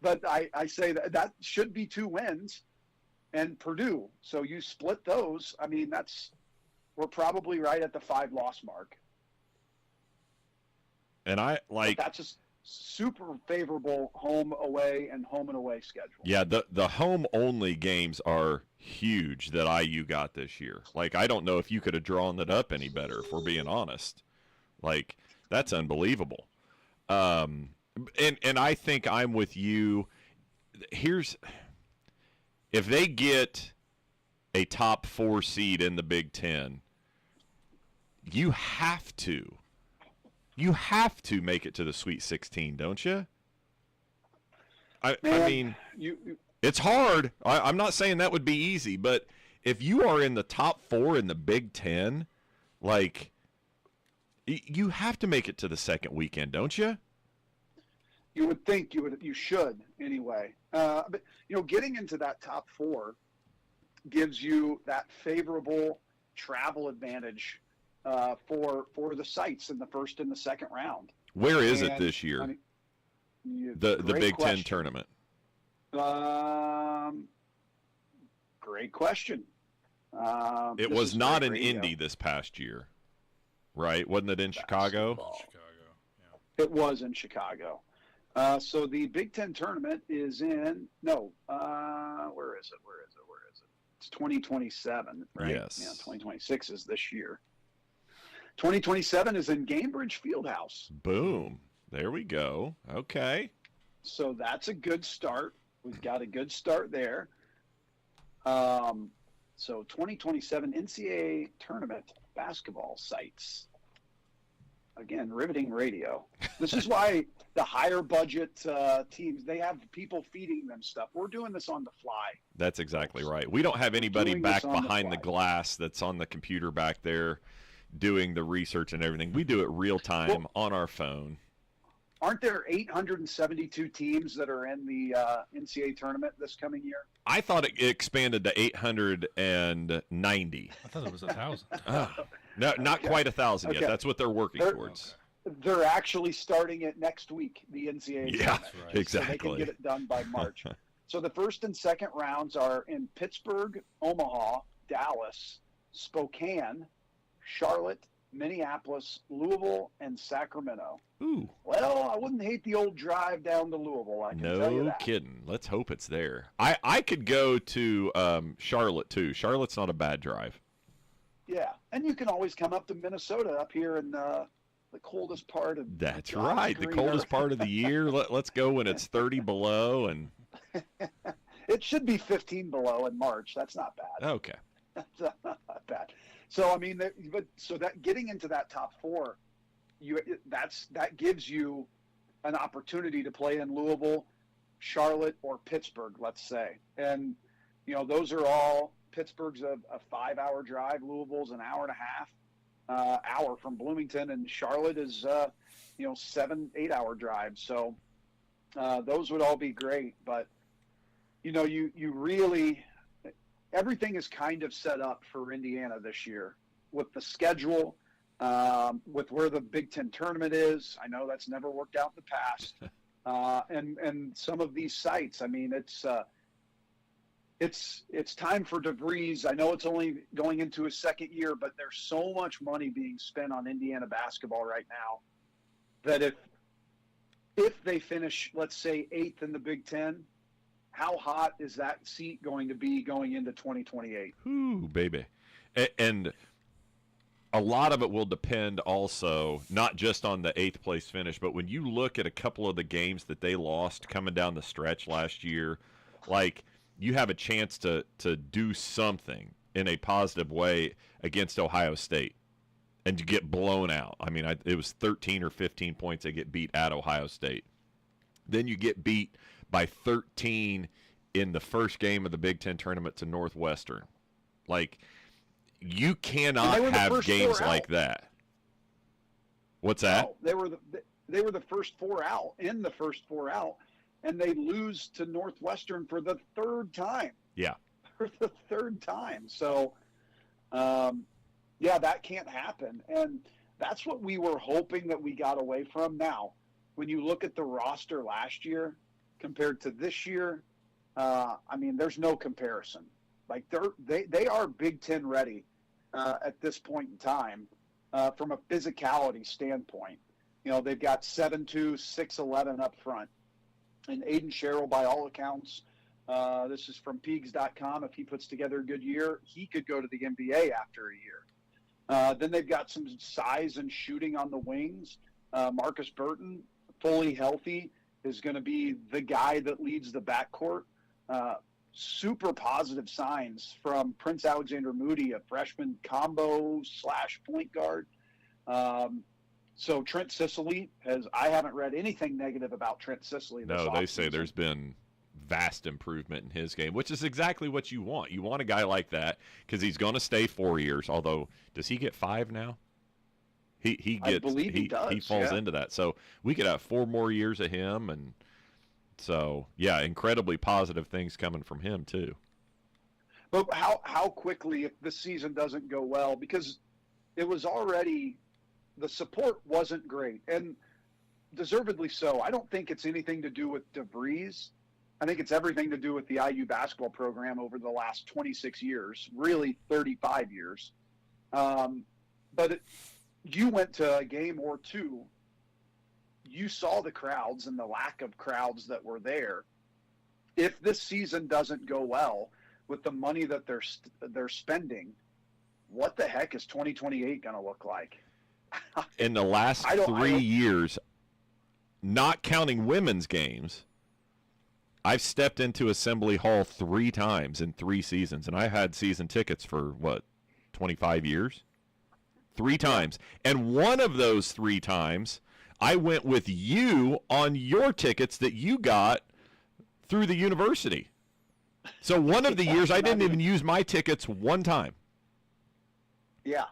But I say that should be 2 wins. And Purdue, so you split those. I mean, we're probably right at the 5-loss mark. And But that's just super favorable home away and home and away schedule. Yeah, the home only games are huge that IU got this year. Like, I don't know if you could have drawn that up any better, if we're being honest. Like, that's unbelievable. And I think I'm with you. If they get a top 4 seed in the Big Ten, you have to make it to the Sweet 16, don't you? I mean, it's hard. I'm not saying that would be easy, but if you are in the top 4 in the Big Ten, like, you have to make it to the second weekend, don't you? You would think you should anyway. But getting into that top 4 gives you that favorable travel advantage for the sites in the first and the second round. Where is it this year? The Big Ten tournament. Great question. It was not in Indy this past year, right? Wasn't it in Chicago? Chicago, yeah. It was in Chicago. So the Big Ten tournament is in where is it? It's 2027, right? Yes. Yeah, 2026 is this year. 2027 is in Gainbridge Fieldhouse. Boom. There we go. Okay. So that's a good start. We've got a good start there. So 2027 NCAA tournament basketball sites. Again, riveting radio. This is why the higher budget teams, they have people feeding them stuff. We're doing this on the fly. That's exactly right. We don't have anybody doing back this on the behind the fly. glass that's on the computer back there doing the research and everything. We do it real time on our phone. Aren't there 872 teams that are in the NCAA tournament this coming year? I thought it expanded to 890. I thought it was 1,000. No, not Okay. quite 1,000 yet. Okay. That's what they're working They're- towards. They're actually starting it next week, the NCAA Yeah, tournament. right. exactly. So they can get it done by March. So the first and second rounds are in Pittsburgh, Omaha, Dallas, Spokane, Charlotte, Minneapolis, Louisville, and Sacramento. Ooh, Well, I wouldn't hate the old drive down to Louisville, I can tell you no that. kidding. Let's hope it's there. I could go to Charlotte, too. Charlotte's not a bad drive. Yeah, and you can always come up to Minnesota up here in the coldest part of That's God's right. The green coldest earth. part of the year. Let's go when it's 30 below. And It should be 15 below in March. That's not bad. okay. That's not bad. So I mean, so that getting into that top 4, that gives you an opportunity to play in Louisville, Charlotte, or Pittsburgh, let's say. And those are all. Pittsburgh's a 5-hour drive. Louisville's an hour and a half. Hour from Bloomington, and Charlotte is 7-8 hour drive. So those would all be great, but you really, everything is kind of set up for Indiana this year with the schedule, with where the Big Ten tournament is. I know that's never worked out in the past, and some of these sites. I mean, it's it's time for DeVries. I know it's only going into his second year, but there's so much money being spent on Indiana basketball right now that if they finish, let's say, 8th in the Big Ten, how hot is that seat going to be going into 2028? Ooh, baby. And a lot of it will depend also not just on the 8th place finish, but when you look at a couple of the games that they lost coming down the stretch last year, like you have a chance to do something in a positive way against Ohio State and to get blown out. I mean, it was 13 or 15 points they get beat at Ohio State. Then you get beat by 13 in the first game of the Big Ten tournament to Northwestern. Like, you cannot have games like that. What's that? No, they were the first 4 out, in the first 4 out, and they lose to Northwestern for the 3rd time. Yeah. For the 3rd time. So, yeah, that can't happen. And that's what we were hoping that we got away from. Now, when you look at the roster last year compared to this year, I mean, there's no comparison. Like they are Big Ten ready at this point in time from a physicality standpoint. You know, they've got 7'2", 6'11" up front. And Aiden Sherrill, by all accounts, this is from Peegs.com. If he puts together a good year, he could go to the NBA after a year. Then they've got some size and shooting on the wings. Marcus Burton, fully healthy, is going to be the guy that leads the backcourt. Super positive signs from Prince Alexander Moody, a freshman combo / point guard. So Trent Sicily I haven't read anything negative about Trent Sicily. No, they say there's been vast improvement in his game, which is exactly what you want. You want a guy like that because he's going to stay 4 years. Although, does he get 5 now? He gets. I believe he does. He falls into that. So we could have 4 more years of him, and so yeah, incredibly positive things coming from him too. But how quickly, if this season doesn't go well, because it was already, the support wasn't great, and deservedly so. I don't think it's anything to do with DeVries. I think it's everything to do with the IU basketball program over the last 26 years, really 35 years. But you went to a game or two. You saw the crowds and the lack of crowds that were there. If this season doesn't go well with the money that they're spending, what the heck is 2028 going to look like? In the last 3 years, not counting women's games, I've stepped into Assembly Hall 3 times in 3 seasons, and I had season tickets for, 25 years? 3 times. And one of those 3 times, I went with you on your tickets that you got through the university. So one of the years, I didn't even use my tickets one time. Yeah.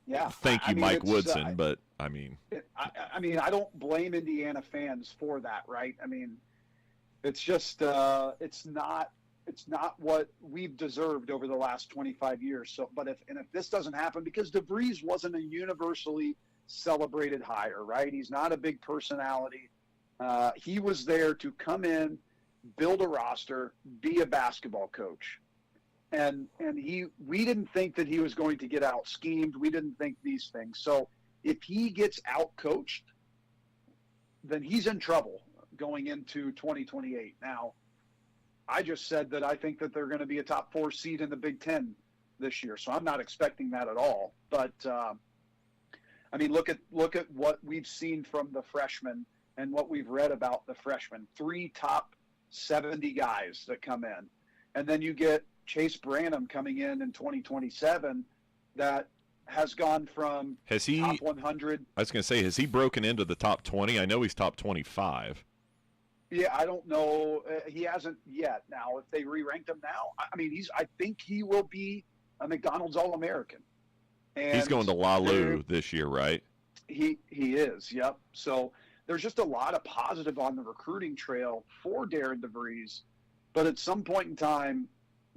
Yeah. Thank you, Mike Woodson, but, I mean. I mean, I don't blame Indiana fans for that, right? I mean, it's just it's not what we've deserved over the last 25 years. So, but if this doesn't happen, because DeVries wasn't a universally celebrated hire, right? He's not a big personality. He was there to come in, build a roster, be a basketball coach, and we didn't think that he was going to get out schemed. We didn't think these things. So if he gets out coached, then he's in trouble going into 2028. Now, I just said that I think that they're going to be a top 4 seed in the Big Ten this year, so I'm not expecting that at all. But I mean, look at what we've seen from the freshmen and what we've read about the freshmen. 3 top 70 guys that come in, and then you get Chase Branham coming in 2027 that has gone from top 100. I was going to say, has he broken into the top 20? I know he's top 25. Yeah, I don't know. He hasn't yet. Now, if they re-ranked him now, I mean, I think he will be a McDonald's All-American. And he's going to LaLue this year, right? He is, yep. So there's just a lot of positive on the recruiting trail for Darren DeVries. But at some point in time,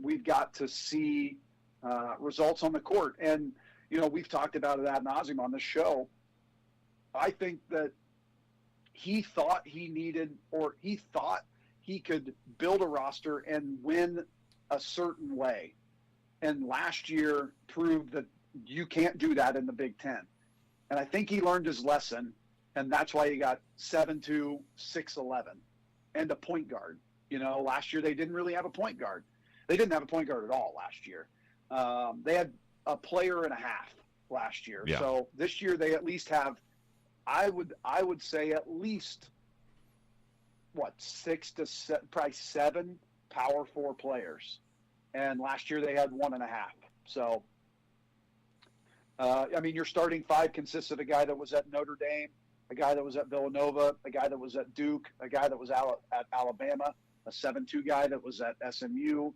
we've got to see results on the court. And, you know, we've talked about it ad nauseum on this show. I think that he thought he needed, or he thought he could build a roster and win a certain way. And last year proved that you can't do that in the Big Ten. And I think he learned his lesson, and that's why he got 7'2", 6'11", and a point guard. Last year they didn't really have a point guard. They didn't have a point guard at all last year. They had a player and a half last year. Yeah. So this year they at least have, I would say at least, 6 to probably 7 power 4 players. And last year they had 1.5. So, your starting 5 consists of a guy that was at Notre Dame, a guy that was at Villanova, a guy that was at Duke, a guy that was at Alabama, a 7'2" guy that was at SMU,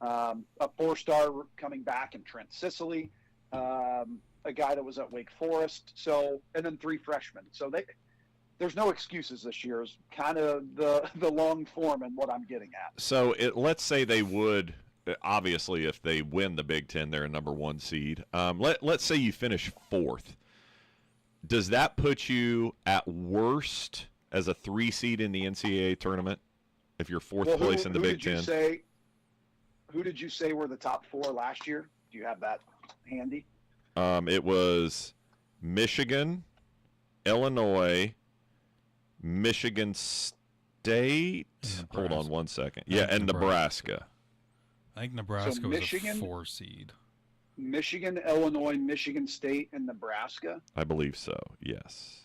a 4-star coming back in Trent Sicily, a guy that was at Wake Forest. So, and then 3 freshmen. So there's no excuses this year is kind of the long form and what I'm getting at. So let's say they would, obviously, if they win the Big Ten, they're a number 1 seed. Let's say you finish 4th. Does that put you at worst as a 3 seed in the NCAA tournament if you're 4th place in the Big Ten? Who did you say were the top 4 last year? Do you have that handy? It was Michigan, Illinois, Michigan State. Hold on one second. Yeah, and Nebraska. I think Nebraska So Michigan, was a 4 seed. Michigan, Illinois, Michigan State, and Nebraska. I believe so. Yes.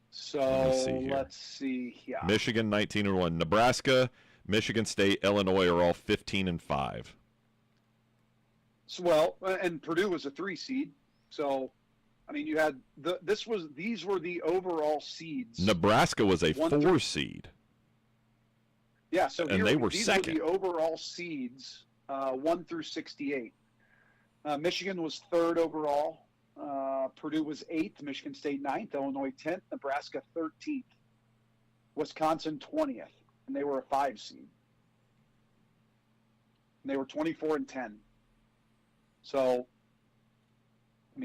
So let's see. Yeah. Michigan 19-1. Nebraska, Michigan State, Illinois are all 15-5. So, and Purdue was a 3 seed. So, you had these were the overall seeds. Nebraska was a 4 seed. Yeah, so and they were these second. were the overall seeds, 1 through 68. Michigan was 3rd overall. Purdue was 8th. Michigan State 9th. Illinois 10th. Nebraska 13th. Wisconsin 20th, and they were a 5 seed. And they were 24-10. So,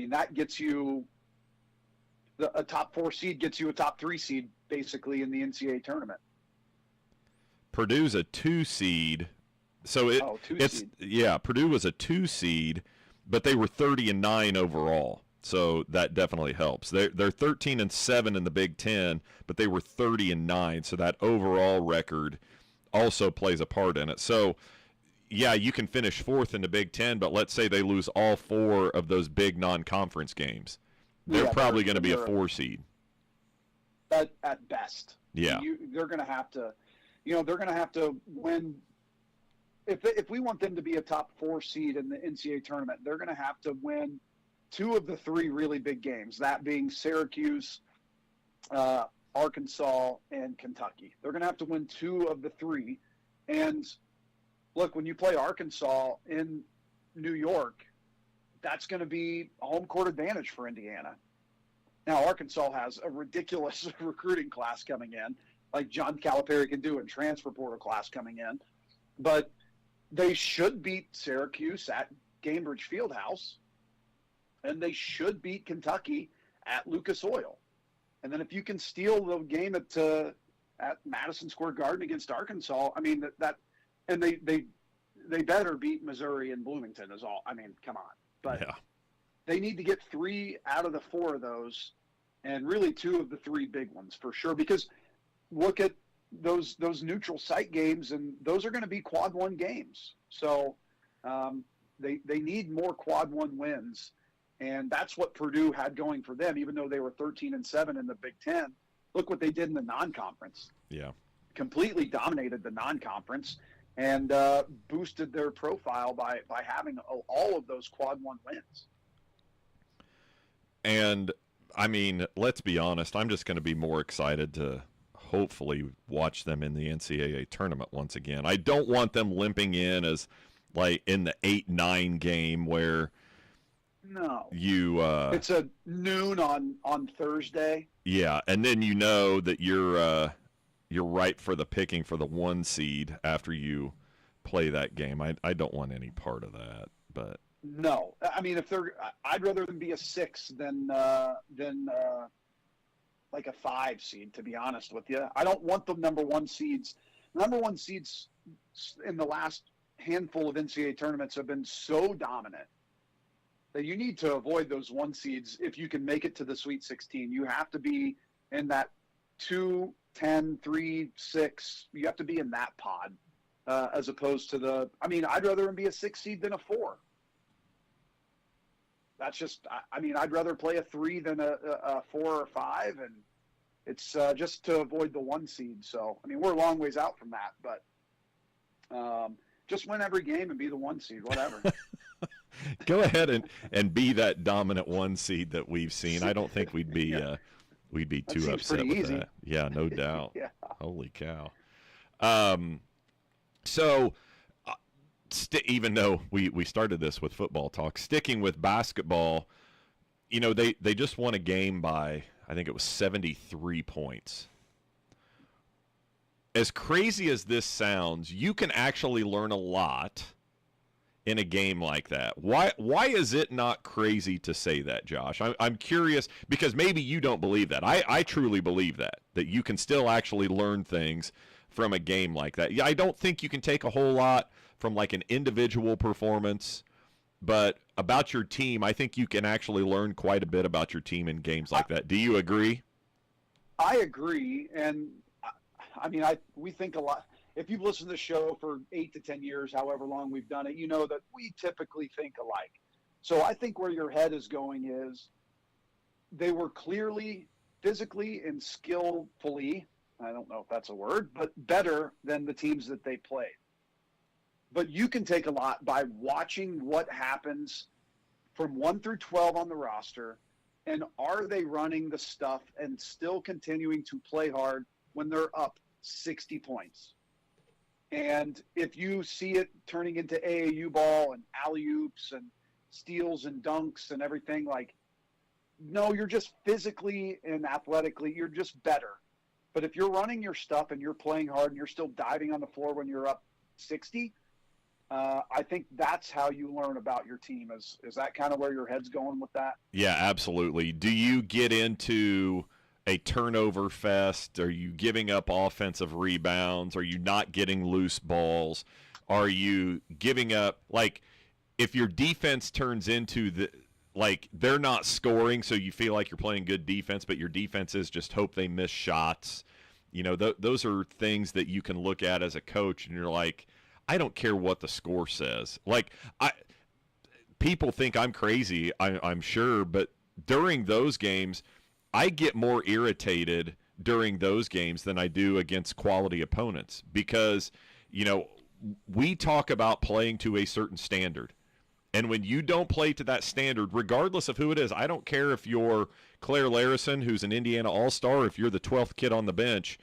that gets you a top 4 seed gets you a top 3 seed basically in the NCAA tournament. Purdue's a 2 seed. So Purdue was a 2 seed, but they were 30-9 overall. So that definitely helps. They're 13-7 in the Big Ten, but they were 30-9. So that overall record also plays a part in it. So, yeah, you can finish 4th in the Big Ten, but let's say they lose all 4 of those big non-conference games. They're probably going to be a 4 seed. At best. Yeah. They're going to have to, they're going to have to win. If we want them to be a top 4 seed in the NCAA tournament, they're going to have to win 2 of the 3 really big games, that being Syracuse, Arkansas, and Kentucky. They're going to have to win 2 of the 3. And look, when you play Arkansas in New York, that's going to be a home court advantage for Indiana. Now, Arkansas has a ridiculous recruiting class coming in, like John Calipari can do, and transfer portal class coming in. But they should beat Syracuse at Gainbridge Fieldhouse, and they should beat Kentucky at Lucas Oil. And then if you can steal the game at Madison Square Garden against Arkansas, and they better beat Missouri and Bloomington is all. Come on. But yeah. They need to get 3 out of the 4 of those, and really 2 of the 3 big ones for sure. Because look at those neutral site games, and those are going to be quad 1 games. So they need more quad 1 wins, and that's what Purdue had going for them. Even though they were 13-7 in the Big Ten, look what they did in the non-conference. Yeah, completely dominated the non-conference. And boosted their profile by having all of those quad 1 wins. And, let's be honest, I'm just going to be more excited to hopefully watch them in the NCAA tournament once again. I don't want them limping in as, like, in the 8-9 game where it's a noon on Thursday. Yeah, and then that you're ripe for the picking for the 1 seed after you play that game. I don't want any part of that. But no, I'd rather them be a 6 than like a 5 seed. To be honest with you, I don't want the number 1 seeds. Number 1 seeds in the last handful of NCAA tournaments have been so dominant that you need to avoid those 1 seeds if you can make it to the Sweet 16. You have to be in that 2, 10, 3, 6. You have to be in that pod as opposed to I'd rather be a 6 seed than a 4. That's just, I'd rather play a 3 than a 4 or 5, and it's just to avoid the 1 seed. So, we're a long ways out from that, but just win every game and be the 1 seed, whatever. Go ahead and be that dominant 1 seed that we've seen. I don't think we'd be too upset with that. Yeah, no doubt. Yeah. Holy cow. So even though we started this with football talk, sticking with basketball, they just won a game by, I think it was 73 points. As crazy as this sounds, you can actually learn a lot in a game like that. Why is it not crazy to say that, Josh? I'm curious, because maybe you don't believe that. I truly believe that you can still actually learn things from a game like that. Yeah, I don't think you can take a whole lot from like an individual performance, but about your team, I think you can actually learn quite a bit about your team in games like that. Do you agree? I agree, and we think a lot. If you've listened to the show for 8 to 10 years, however long we've done it, you know that we typically think alike. So I think where your head is going is they were clearly, physically, and skillfully, I don't know if that's a word, but better than the teams that they played. But you can take a lot by watching what happens from 1 through 12 on the roster, and are they running the stuff and still continuing to play hard when they're up 60 points? And if you see it turning into AAU ball and alley-oops and steals and dunks and everything, no, you're just physically and athletically, you're just better. But if you're running your stuff and you're playing hard and you're still diving on the floor when you're up 60, I think that's how you learn about your team. Is that kind of where your head's going with that? Yeah, absolutely. Do you get into a turnover fest? Are you giving up offensive rebounds? Are you not getting loose balls? Are you giving up, if your defense turns into they're not scoring, so you feel like you're playing good defense, but your defense is just hope they miss shots. Those are things that you can look at as a coach, and you're like, I don't care what the score says. People think I'm crazy, I'm sure, but during those games, I get more irritated during those games than I do against quality opponents because, we talk about playing to a certain standard. And when you don't play to that standard, regardless of who it is, I don't care if you're Claire Larison, who's an Indiana All-Star, or if you're the 12th kid on the bench,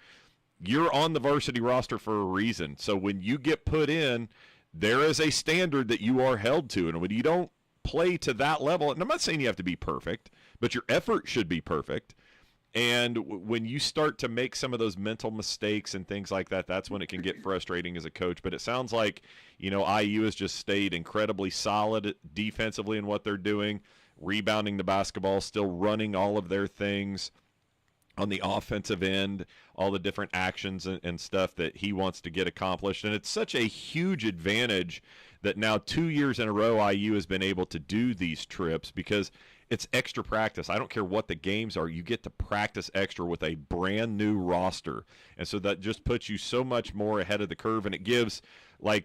you're on the varsity roster for a reason. So when you get put in, there is a standard that you are held to. And when you don't play to that level, and I'm not saying you have to be perfect, but your effort should be perfect. And when you start to make some of those mental mistakes and things like that, that's when it can get frustrating as a coach. But it sounds like, IU has just stayed incredibly solid defensively in what they're doing, rebounding the basketball, still running all of their things on the offensive end, all the different actions and stuff that he wants to get accomplished. And it's such a huge advantage that now 2 years in a row IU has been able to do these trips because it's extra practice. I don't care what the games are. You get to practice extra with a brand new roster. And so that just puts you so much more ahead of the curve. And it gives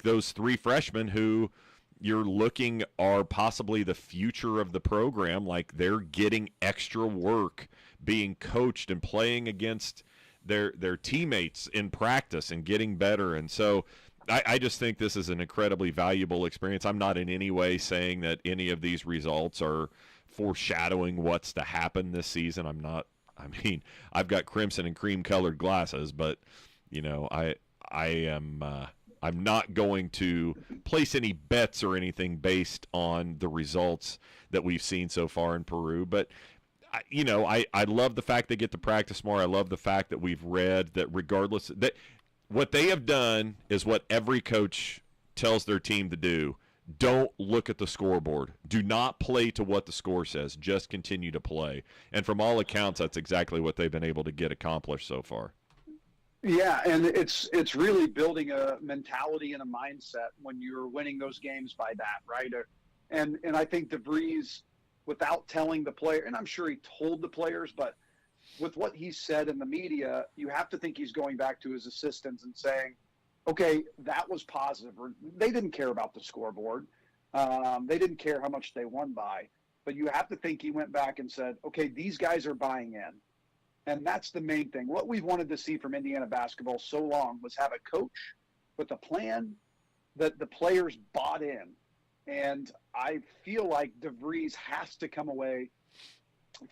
those 3 freshmen who you're looking are possibly the future of the program, they're getting extra work being coached and playing against their teammates in practice and getting better. And so I just think this is an incredibly valuable experience. I'm not in any way saying that any of these results are foreshadowing what's to happen this season. I've got crimson and cream colored glasses, but I'm not going to place any bets or anything based on the results that we've seen so far in Peru. But I love the fact they get to practice more. I love the fact that we've read that regardless that what they have done is what every coach tells their team to do. Don't look at the scoreboard. Do not play to what the score says. Just continue to play. And from all accounts, that's exactly what they've been able to get accomplished so far. Yeah, and it's really building a mentality and a mindset when you're winning those games by that, right? And I think DeVries, without telling the player, and I'm sure he told the players, but with what he said in the media, you have to think he's going back to his assistants and saying, okay, that was positive. Or they didn't care about the scoreboard. They didn't care how much they won by. But you have to think he went back and said, okay, these guys are buying in. And that's the main thing. What we've wanted to see from Indiana basketball so long was have a coach with a plan that the players bought in. And I feel like DeVries has to come away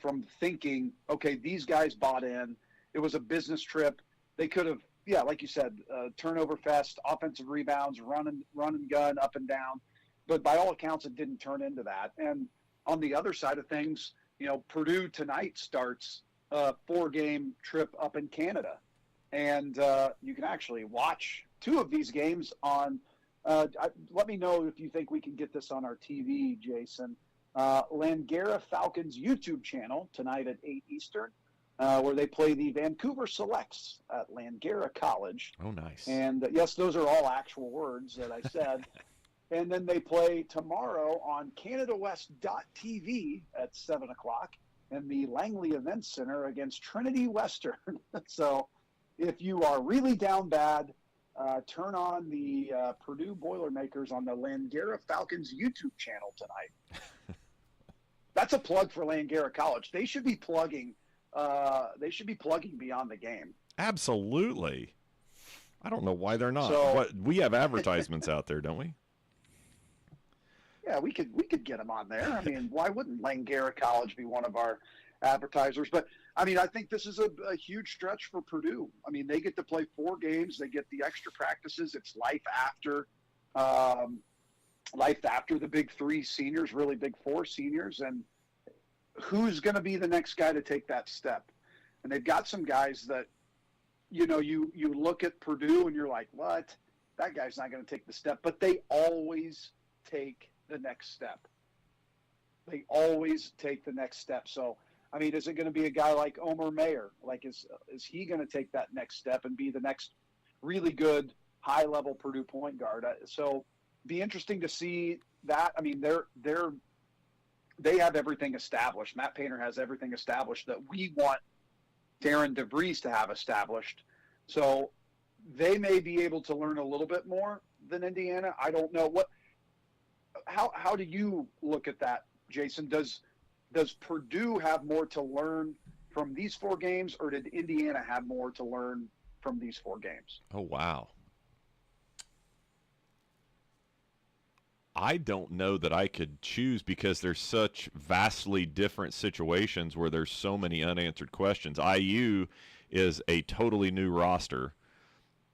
from thinking, okay, these guys bought in. It was a business trip. They could have, yeah, like you said, turnover fest, offensive rebounds, run and gun, up and down. But by all accounts, it didn't turn into that. And on the other side of things, Purdue tonight starts a 4-game trip up in Canada. And you can actually watch 2 of these games on let me know if you think we can get this on our TV, Jason. Langara Falcons YouTube channel tonight at 8 Eastern, where they play the Vancouver Selects at Langara College. Oh, nice. And yes, those are all actual words that I said. And then they play tomorrow on CanadaWest.tv at 7 o'clock in the Langley Event Center against Trinity Western. So if you are really down bad, turn on the Purdue Boilermakers on the Langara Falcons YouTube channel tonight. That's a plug for Langara College. They should be plugging. They should be plugging beyond the game. Absolutely. I don't know why they're not. So, we have advertisements out there, don't we? Yeah, we could get them on there. I mean, why wouldn't Langara College be one of our advertisers? But I mean, I think this is a huge stretch for Purdue. I mean, they get to play 4 games. They get the extra practices. It's life after the big 3 seniors, really big 4 seniors. And who's going to be the next guy to take that step? And they've got some guys that, you look at Purdue and you're like, what? That guy's not going to take the step. But they always take the next step. They always take the next step. So, I mean, is it going to be a guy like Omer Mayer? Like, is he going to take that next step and be the next really good high-level Purdue point guard? So, be interesting to see that. I mean, they have everything established. Matt Painter has everything established that we want Darren DeVries to have established. So, they may be able to learn a little bit more than Indiana. I don't know how do you look at that, Jason? Does Purdue have more to learn from these 4 games, or did Indiana have more to learn from these 4 games? Oh, wow. I don't know that I could choose because there's such vastly different situations where there's so many unanswered questions. IU is a totally new roster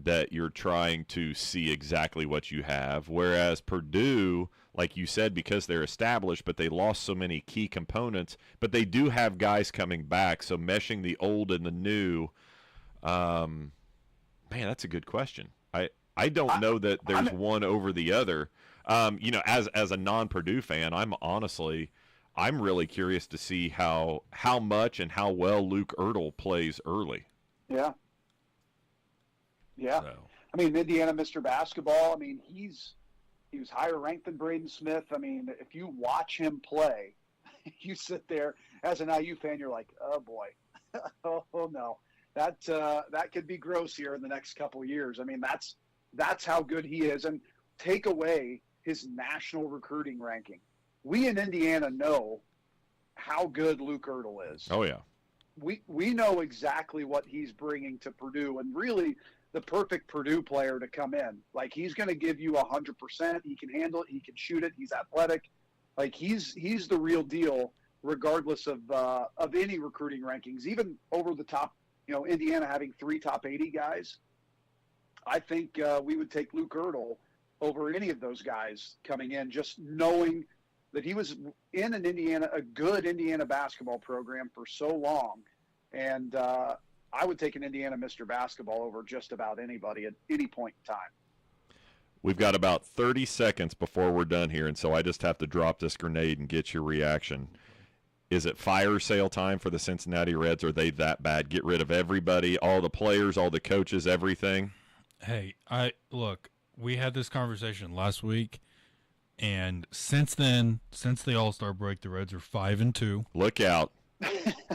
that you're trying to see exactly what you have, whereas Purdue, like you said, because they're established, but they lost so many key components, but they do have guys coming back, so meshing the old and the new, man, that's a good question. I don't know that there's one over the other. As a non-Purdue fan, I'm really curious to see how much and how well Luke Ertl plays early. Yeah. Yeah. So. I mean, Indiana, Mr. Basketball, I mean, he was higher ranked than Braden Smith. I mean, if you watch him play, you sit there as an IU fan, you're like, oh boy, oh no, that could be gross here in the next couple of years. I mean, that's how good he is. And take away his national recruiting ranking. We in Indiana know how good Luke Ertl is. Oh yeah. We know exactly what he's bringing to Purdue, and really the perfect Purdue player to come in. Like, he's going to give you 100%. He can handle it. He can shoot it. He's athletic. Like, he's the real deal, regardless of any recruiting rankings, even over the top. Indiana having 3 top 80 guys. I think we would take Luke Ertl over any of those guys coming in, just knowing that he was in a good Indiana basketball program for so long. And I would take an Indiana Mr. Basketball over just about anybody at any point in time. We've got about 30 seconds before we're done here, and so I just have to drop this grenade and get your reaction. Is it fire sale time for the Cincinnati Reds? Are they that bad? Get rid of everybody, all the players, all the coaches, everything? Hey, we had this conversation last week, and since then, since the All-Star break, the Reds are 5-2. Look out.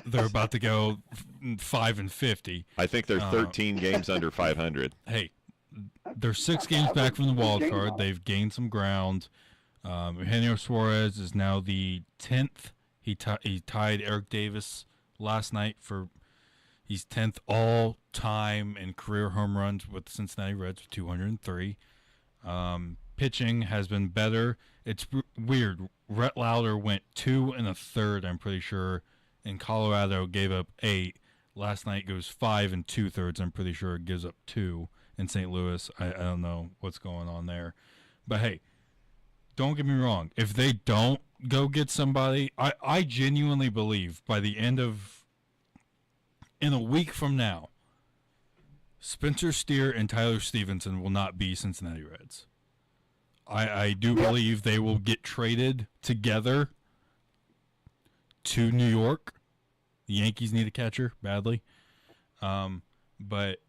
They're about to go 5-50. I think they're 13 games under 500. Hey, they're 6 games back from the wild card. They've gained some ground. Eugenio Suarez is now the 10th. He tied Eric Davis last night for he's 10th all time in career home runs with the Cincinnati Reds with 203. Pitching has been better. It's weird. Rhett Lauder went 2 1/3, I'm pretty sure. In Colorado, gave up 8. Last night goes 5 2/3. I'm pretty sure it gives up 2. In St. Louis, I don't know what's going on there. But hey, don't get me wrong. If they don't go get somebody, I genuinely believe by the end of, in a week from now, Spencer Steer and Tyler Stevenson will not be Cincinnati Reds. I do believe they will get traded together to New York. The Yankees need a catcher badly. But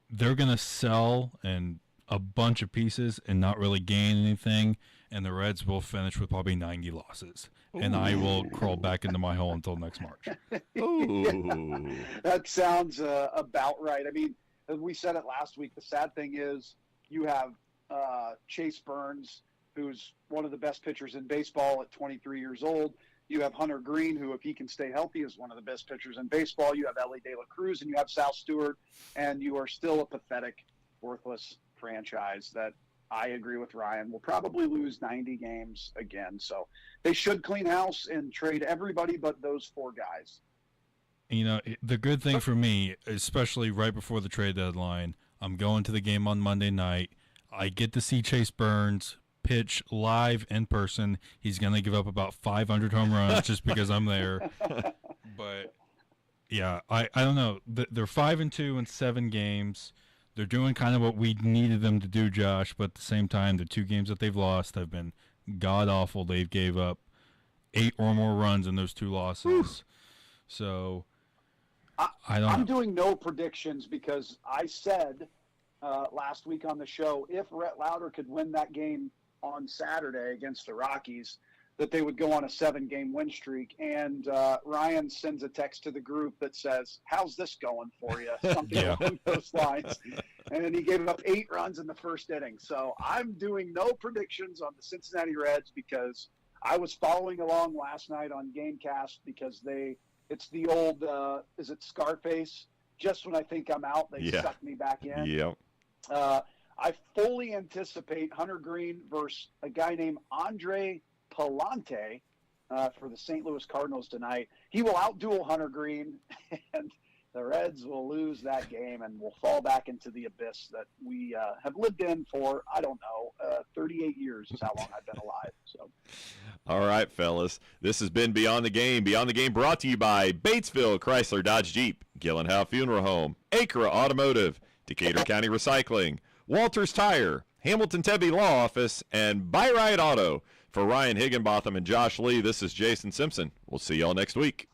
they're going to sell and a bunch of pieces and not really gain anything, and the Reds will finish with probably 90 losses. Ooh. And I will crawl back into my hole until next March. Ooh. That sounds about right. I mean, as we said it last week, the sad thing is you have Chase Burns, who's one of the best pitchers in baseball at 23 years old. You have Hunter Green, who, if he can stay healthy, is one of the best pitchers in baseball. You have Ellie De La Cruz, and you have Sal Stewart, and you are still a pathetic, worthless franchise that I agree with Ryan will probably lose 90 games again. So they should clean house and trade everybody but those 4 guys. You know, the good thing for me, especially right before the trade deadline, I'm going to the game on Monday night. I get to see Chase Burns pitch live in person. He's going to give up about 500 home runs just because I'm there. But, yeah, I don't know. They're 5-2 in 7 games. They're doing kind of what we needed them to do, Josh, but at the same time, the 2 games that they've lost have been god-awful. They've gave up 8 or more runs in those 2 losses. Oof. So, I don't know. I'm doing no predictions because I said last week on the show, if Rhett Lauder could win that game on Saturday against the Rockies, that they would go on a 7-game win streak. And Ryan sends a text to the group that says, "How's this going for you?" Something along those lines. And he gave up 8 runs in the first inning. So I'm doing no predictions on the Cincinnati Reds because I was following along last night on Gamecast because it's the old, is it Scarface? Just when I think I'm out, they suck me back in. Yep. I fully anticipate Hunter Green versus a guy named Andre Palante for the St. Louis Cardinals tonight. He will outduel Hunter Green, and the Reds will lose that game and will fall back into the abyss that we have lived in for, 38 years is how long I've been alive. So, all right, fellas. This has been Beyond the Game. Beyond the Game brought to you by Batesville Chrysler Dodge Jeep, Gillenhowe Funeral Home, Acra Automotive, Decatur County Recycling, Walters Tire, Hamilton Tebby Law Office, and Buy Right Auto. For Ryan Higginbotham and Josh Lee, this is Jason Simpson. We'll see y'all next week.